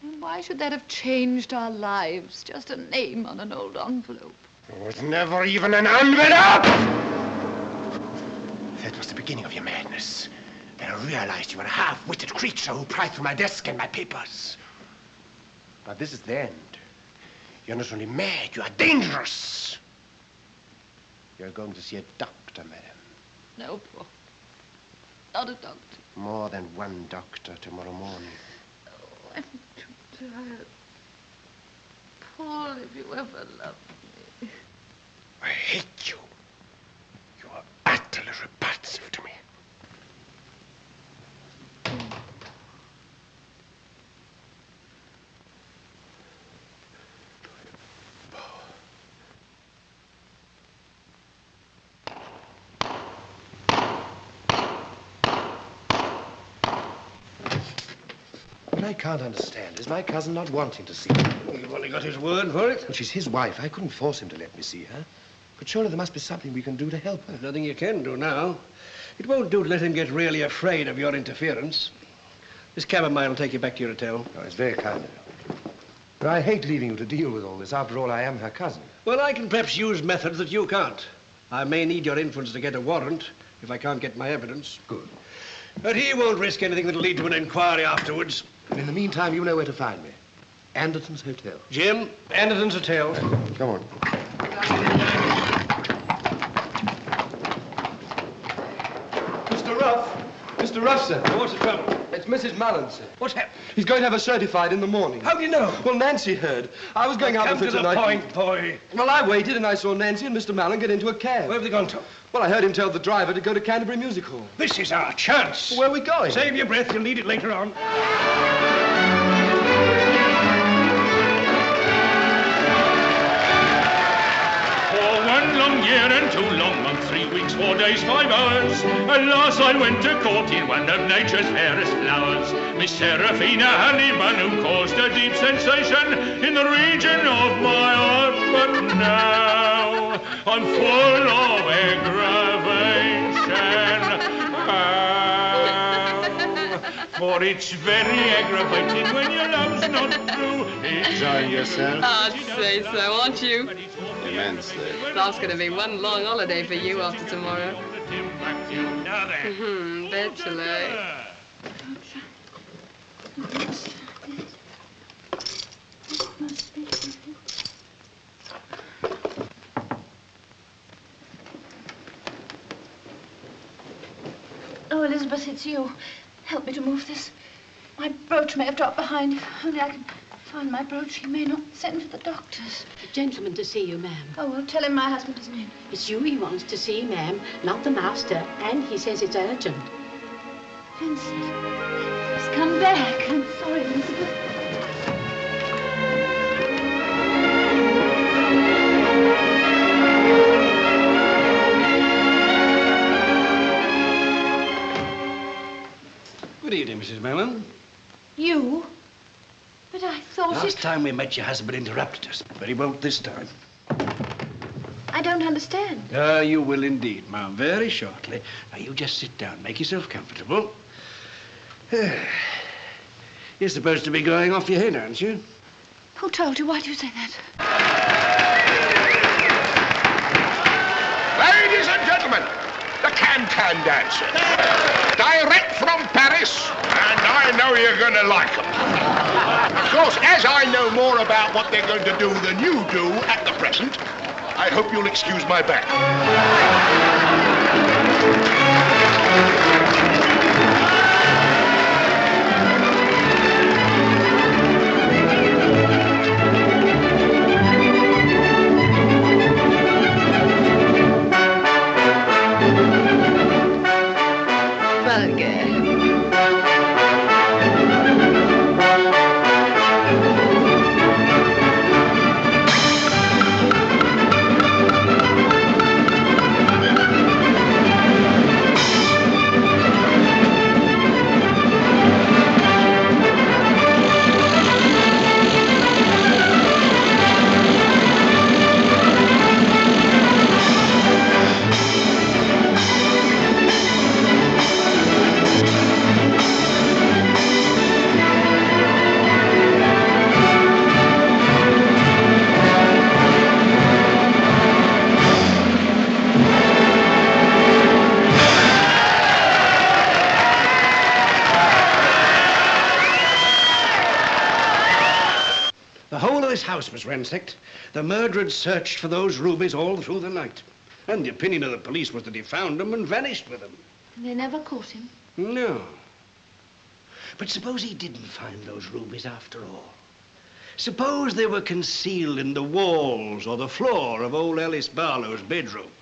S5: And why should that have changed our lives? Just a name on an old envelope.
S12: It was never even an envelope! That was the beginning of your madness. Then I realized you were a half-witted creature who pried through my desk and my papers. But this is the end. You're not only mad, you are dangerous. You're going to see a doctor, madam.
S5: No, Paul. Not a doctor.
S12: More than one doctor tomorrow morning.
S5: Oh, I'm too tired. Paul, if you ever loved me.
S12: I hate you. You are utterly repulsive to me.
S15: What I can't understand is my cousin not wanting to see me.
S3: You've only got his word for it.
S15: Well, she's his wife. I couldn't force him to let me see her. But surely there must be something we can do to help her.
S3: There's nothing you can do now. It won't do to let him get really afraid of your interference. This chamomile will take you back to your hotel.
S15: Oh, it's very kind of you. But I hate leaving you to deal with all this. After all, I am her cousin.
S3: Well, I can perhaps use methods that you can't. I may need your influence to get a warrant if I can't get my evidence.
S15: Good.
S3: But he won't risk anything that'll lead to an inquiry afterwards.
S15: And in the meantime, you know where to find me. Anderton's Hotel.
S3: Jim, Anderton's Hotel.
S15: Come on.
S2: Mr. Ruff. Mr. Ruff, sir.
S3: What's the trouble?
S2: It's Mrs. Mallen, sir.
S3: What's happened?
S2: He's going to have her certified in the morning.
S3: How do you know?
S2: Well, Nancy heard. I was going out
S3: Come
S2: with her
S3: to the
S2: tonight.
S3: point, boy.
S2: Well, I waited and I saw Nancy and Mr. Mallen get into a cab.
S3: Where have they gone to?
S2: Well, I heard him tell the driver to go to Canterbury Music Hall.
S3: This is our chance.
S2: Where are we going?
S3: Save your breath. You'll need it later on.
S16: For 1 long year and 2 long months, 3 weeks, 4 days, 5 hours, at last I went to court in one of nature's fairest flowers, Miss Seraphina Honeyman, who caused a deep sensation in the region of my heart. But now I'm full of aggravation. For it's very aggravating when your love's not true.
S12: Enjoying yourself?
S11: I'd say so, aren't you?
S12: Immensely.
S11: That's going to be one long holiday for you after tomorrow. Bachelor.
S4: Oh, Elizabeth, it's you. Help me to move this. My brooch may have dropped behind. If only I can find my brooch, he may not send for the doctors.
S14: A gentleman to see you, ma'am.
S4: Oh, well, tell him my husband isn't in.
S14: It's you he wants to see, ma'am, not the master. And he says it's urgent.
S4: Vincent, he's come back. I'm sorry, Elizabeth.
S3: Good evening, Mrs. Mallen.
S4: You? But I thought
S3: Last time we met, your husband interrupted us, but he won't this time.
S4: I don't understand.
S3: You will indeed, ma'am, very shortly. Now, you just sit down, make yourself comfortable. You're supposed to be going off your head, aren't you?
S4: Who told you? Why do you say that?
S17: Ladies and gentlemen, the can-can dancers. Direct from Paris, and I know you're going to like them. Of course, as I know more about what they're going to do than you do at the present, I hope you'll excuse my back.
S5: vulgar.
S3: This house was ransacked. The murderer searched for those rubies all through the night. And the opinion of the police was that he found them and vanished with them.
S5: And they never caught him?
S3: No. But suppose he didn't find those rubies after all. Suppose they were concealed in the walls or the floor of old Alice Barlow's bedroom.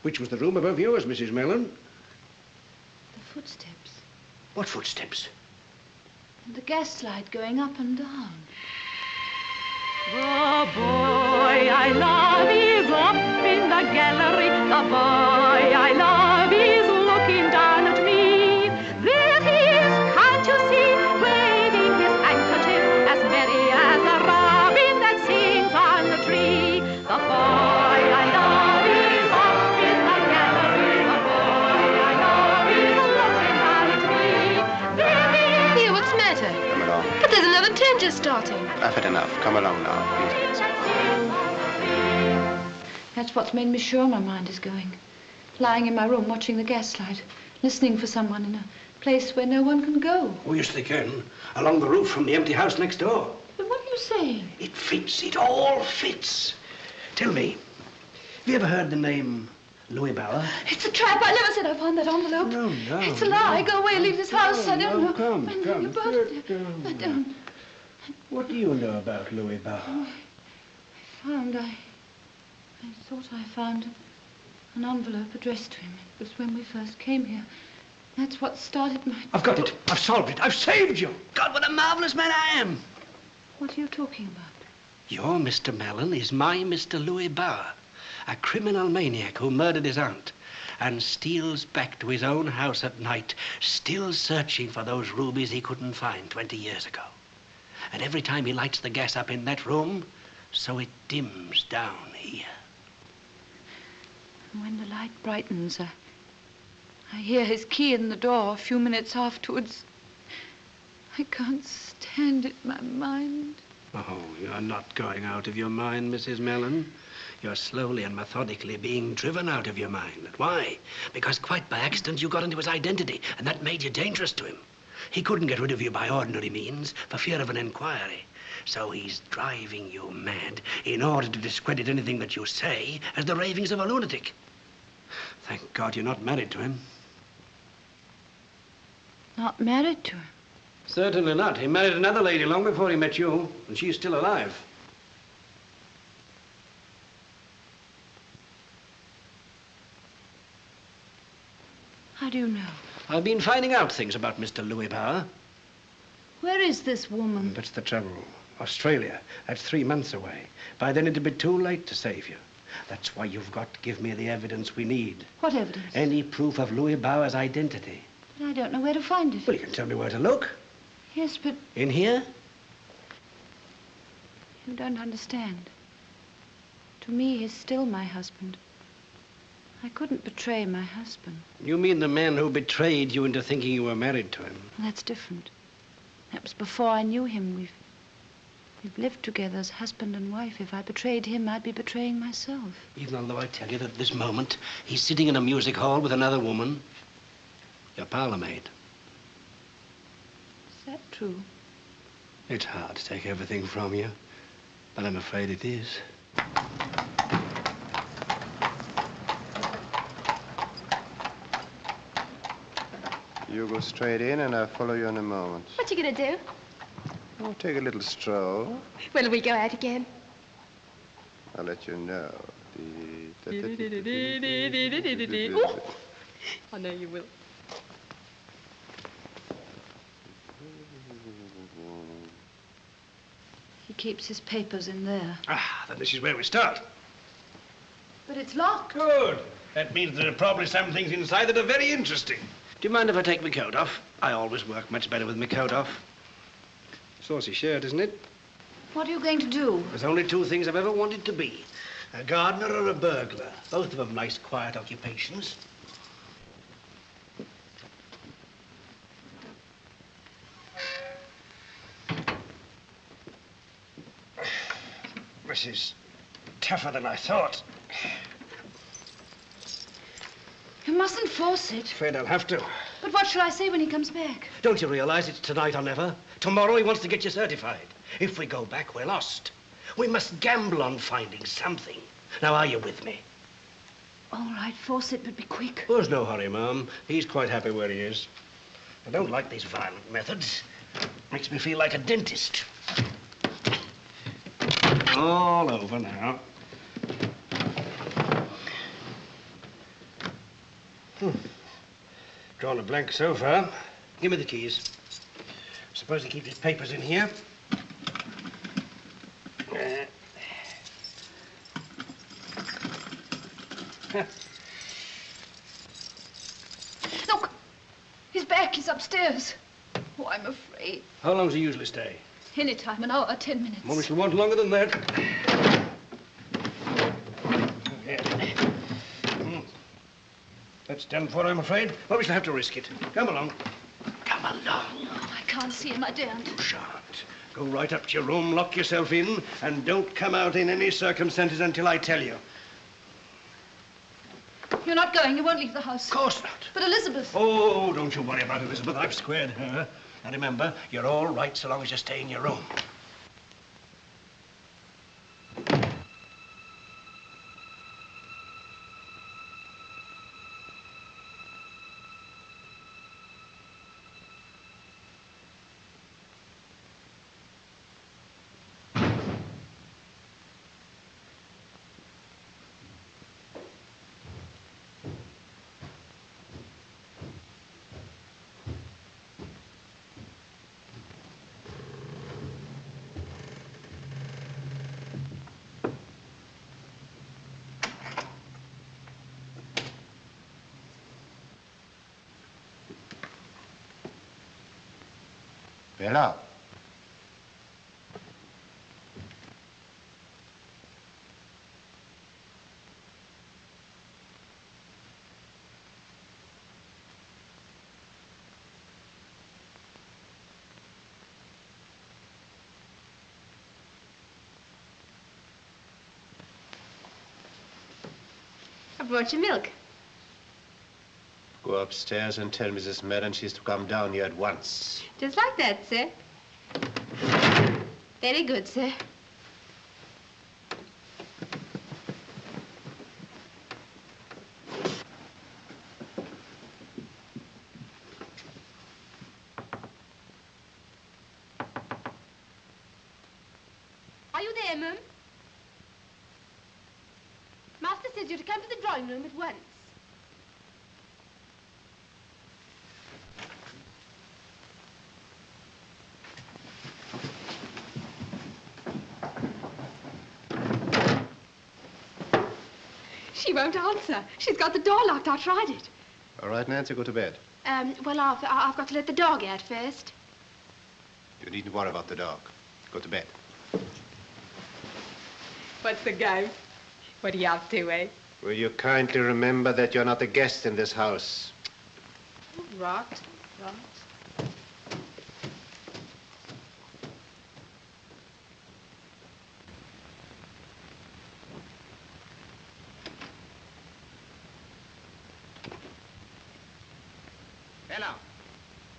S3: Which was the room above yours, Mrs. Mallen?
S5: The footsteps.
S3: What footsteps?
S5: And the gaslight going up and down.
S13: The boy I love is up in the gallery. The boy I love is looking down at me. There he is, can't you see, waving his handkerchief as merry as a robin that sings on the tree. The boy I love is up in the gallery. The boy I love is looking down at me. There he is.
S6: Here, what's the matter?
S8: Come along.
S6: But there's another train just starting.
S8: Enough it enough. Come along now, please.
S4: That's what's made me sure my mind is going. Lying in my room watching the gaslight, listening for someone in a place where no one can go.
S3: Oh, yes, they can. Along the roof from the empty house next door.
S4: But what are you saying?
S3: It fits. It all fits. Tell me, have you ever heard the name Louis Bauer?
S5: It's a trap. I never said I found that envelope.
S3: No.
S5: It's a lie. Go away. Leave this house. I don't know.
S3: Come.
S5: You both... I don't...
S3: What do you know about Louis Bauer?
S4: I thought I found an envelope addressed to him. It was when we first came here. That's what started my...
S3: I've got it. I've solved it. I've saved you. God, what a marvelous man I am.
S4: What are you talking about?
S3: Your Mr. Mallen is my Mr. Louis Bauer, a criminal maniac who murdered his aunt and steals back to his own house at night, still searching for those rubies he couldn't find 20 years ago. And every time he lights the gas up in that room, so it dims down here.
S4: And when the light brightens, I hear his key in the door a few minutes afterwards. I can't stand it, my mind.
S3: Oh, you're not going out of your mind, Mrs. Mallen. You're slowly and methodically being driven out of your mind. Why? Because quite by accident you got into his identity, and that made you dangerous to him. He couldn't get rid of you by ordinary means for fear of an inquiry. So he's driving you mad in order to discredit anything that you say as the ravings of a lunatic. Thank God you're not married to him.
S4: Not married to him?
S3: Certainly not. He married another lady long before he met you, and she's still alive.
S4: How do you know?
S3: I've been finding out things about Mr. Louis Bauer.
S4: Where is this woman?
S3: That's the trouble. Australia. That's 3 months away. By then it'll be too late to save you. That's why you've got to give me the evidence we need.
S4: What evidence?
S3: Any proof of Louis Bauer's identity.
S4: But I don't know where to find it.
S3: Well, you can tell me where to look.
S4: Yes, but...
S3: In here?
S4: You don't understand. To me, he's still my husband. I couldn't betray my husband.
S3: You mean the man who betrayed you into thinking you were married to him?
S4: Well, that's different. That was before I knew him. We've lived together as husband and wife. If I betrayed him, I'd be betraying myself.
S3: Even although I tell you that at this moment, he's sitting in a music hall with another woman. Your parlor maid.
S4: Is that true?
S3: It's hard to take everything from you, but I'm afraid it is.
S8: You go straight in and I'll follow you in a moment.
S6: What you gonna do?
S8: I'll take a little stroll.
S6: When we go out again?
S8: I'll let you know.
S6: Ooh. I know you will.
S4: He keeps his papers in there.
S3: Ah, then this is where we start.
S4: But it's locked.
S3: Good. That means there are probably some things inside that are very interesting. Do you mind if I take my coat off? I always work much better with my coat off. Saucy shirt, isn't it?
S4: What are you going to do?
S3: There's only two things I've ever wanted to be. A gardener or a burglar. Both of them nice, quiet occupations. This is tougher than I thought.
S4: You mustn't force it.
S3: Afraid I'll have to.
S4: But what shall I say when he comes back?
S3: Don't you realize it's tonight or never? Tomorrow he wants to get you certified. If we go back, we're lost. We must gamble on finding something. Now, are you with me?
S4: All right, force it, but be quick.
S3: There's no hurry, Mum. He's quite happy where he is. I don't like these violent methods. Makes me feel like a dentist. All over now. Drawn a blank so far. Give me the keys. Suppose he keeps his papers in here.
S4: Look! He's back. He's upstairs. Oh, I'm afraid.
S3: How long does he usually stay?
S4: Any time, an hour, 10 minutes.
S3: Well, we shall want longer than that. That's done for, I'm afraid. Well, we shall have to risk it. Come along. Come along.
S4: Oh, I can't see him. I daren't.
S3: You shan't. Go right up to your room, lock yourself in, and don't come out in any circumstances until I tell you.
S4: You're not going. You won't leave the house.
S3: Of course not.
S4: But Elizabeth...
S3: Oh, don't you worry about Elizabeth. I've squared her. And remember, you're all right so long as you stay in your room.
S8: Bella.
S6: I brought you milk.
S8: Go upstairs and tell Mrs. Mallen she's to come down here at once.
S6: Just like that, sir. Very good, sir. Are you there, Mum? Master says you're to come to the drawing room at once. She won't answer. She's got the door locked. I tried it.
S8: All right, Nancy, go to bed.
S6: Well, I've got to let the dog out first.
S8: You needn't worry about the dog. Go to bed.
S11: What's the go? What are you up to, eh?
S8: Will you kindly remember that you're not a guest in this house?
S11: Right.
S8: Bella,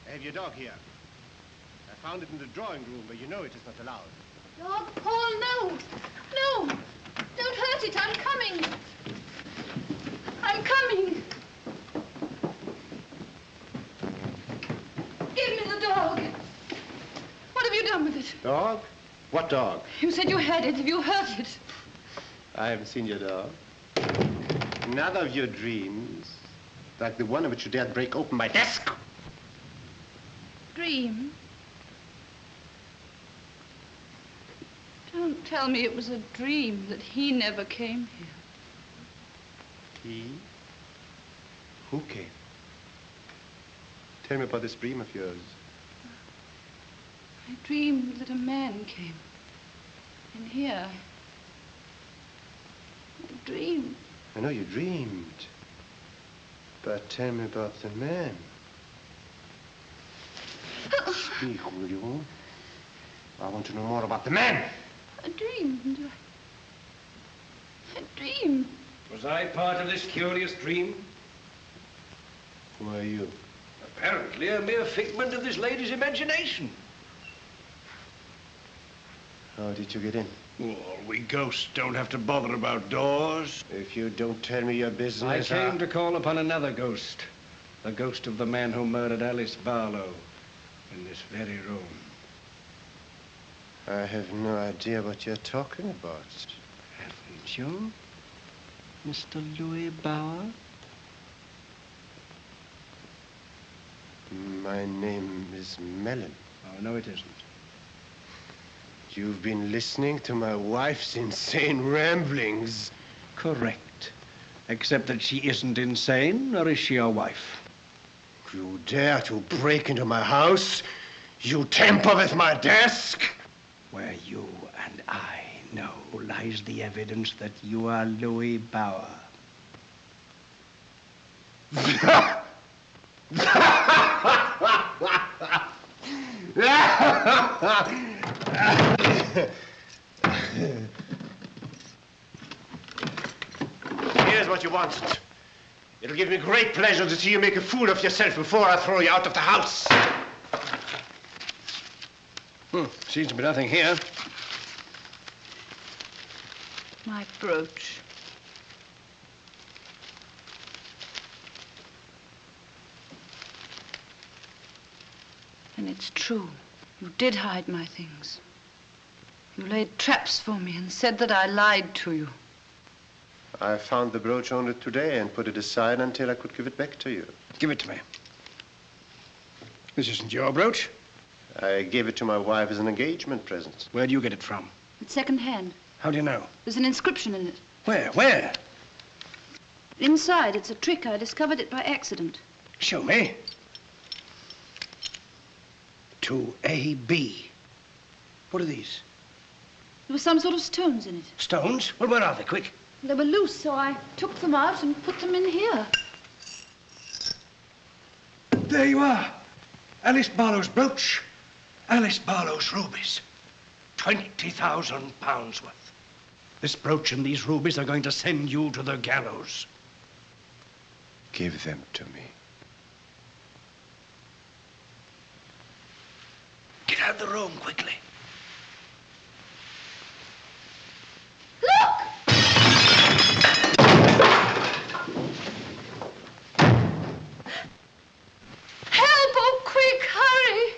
S8: I have your dog here. I found it in the drawing room, but you know it is not allowed.
S4: Dog, Paul, no! No! Don't hurt it. I'm coming. I'm coming. Give me the dog. What have you done with it?
S8: Dog? What dog?
S4: You said you had it. Have you hurt it?
S8: I haven't seen your dog. Another of your dreams, like the one in which you dared break open my desk.
S4: Dream?
S5: Don't tell me it was a dream, that he never came here.
S8: He? Who came? Tell me about this dream of yours.
S5: I dreamed that a man came. In here. I dreamed.
S8: I know you dreamed. But tell me about the man. Speak, will you? I want to know more about the man.
S5: I dreamed. I dreamed.
S3: Was I part of this curious dream?
S8: Who are you?
S3: Apparently a mere figment of this lady's imagination.
S8: How did you get in?
S3: Well, we ghosts don't have to bother about doors.
S8: If you don't tell me your business,
S3: I came to call upon another ghost. The ghost of the man who murdered Alice Barlow in this very room.
S8: I have no idea what you're talking about.
S3: Haven't you, Mr. Louis Bauer?
S8: My name is Mallen.
S3: Oh, no, it isn't.
S8: You've been listening to my wife's insane ramblings.
S3: Correct. Except that she isn't insane, or is she your wife?
S8: You dare to break into my house? You tamper with my desk?
S3: Where you and I know lies the evidence that you are Louis Bauer.
S8: Here's what you wanted. It'll give me great pleasure to see you make a fool of yourself before I throw you out of the house.
S3: Seems to be nothing here.
S5: My brooch. And it's true. You did hide my things. You laid traps for me and said that I lied to you.
S8: I found the brooch only today and put it aside until I could give it back to you.
S3: Give it to me. This isn't your brooch.
S8: I gave it to my wife as an engagement present.
S3: Where'd you get it from?
S5: It's second-hand.
S3: How do you know?
S5: There's an inscription in it.
S3: Where? Where?
S5: Inside. It's a trick. I discovered it by accident.
S3: Show me. To A.B. What are these?
S5: There were some sort of stones in it.
S3: Stones? Well, where are they? Quick.
S5: They were loose, so I took them out and put them in here.
S3: There you are. Alice Barlow's brooch. Alice Barlow's rubies. £20,000 worth. This brooch and these rubies are going to send you to the gallows.
S8: Give them to me.
S3: Get out of the room quickly.
S5: Look! Help! Oh, quick, hurry!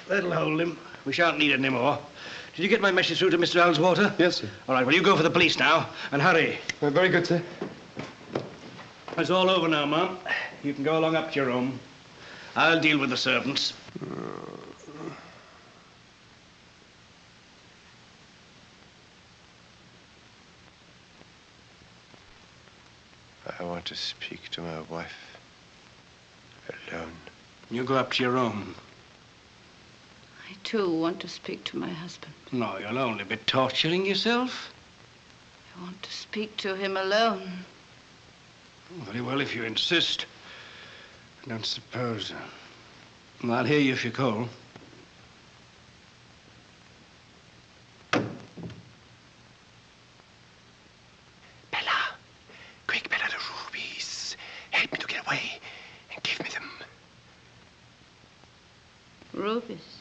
S3: That'll hold him. We shan't need it anymore. Did you get my message through to Mr. Alswater?
S8: Yes, sir.
S3: All right, well, you go for the police now, and hurry.
S8: Very good, sir.
S3: It's all over now, Mum. You can go along up to your room. I'll deal with the servants.
S8: I want to speak to my wife alone.
S3: You go up to your room.
S5: I, too, want to speak to my husband.
S3: No, you'll only be torturing yourself.
S5: I want to speak to him alone.
S3: Very well, if you insist. I don't suppose. I'll hear you if you call.
S5: Rubies.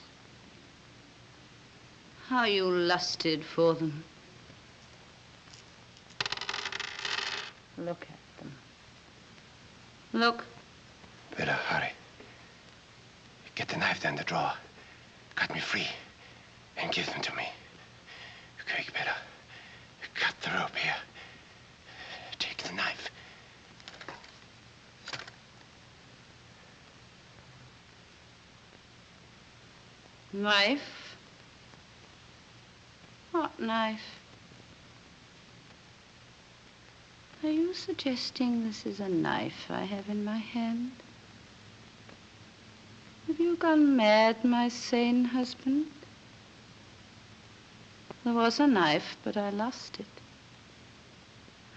S5: How you lusted for them. Look at them. Look.
S12: Bella, hurry. Get the knife down the drawer. Cut me free. And give them to me. Quick, Bella. Cut the rope here. Take the knife.
S5: Knife? What knife? Are you suggesting this is a knife I have in my hand? Have you gone mad, my sane husband? There was a knife, but I lost it.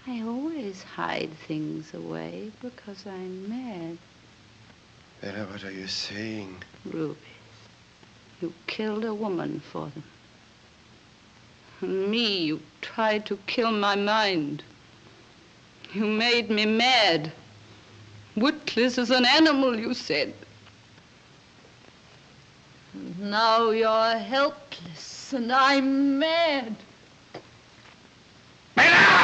S5: I always hide things away because I'm mad.
S12: Bella, what are you saying?
S5: Rubies. You killed a woman for them. And me, you tried to kill my mind. You made me mad. Witless as an animal, you said. And now you're helpless, and I'm mad.
S12: Bella!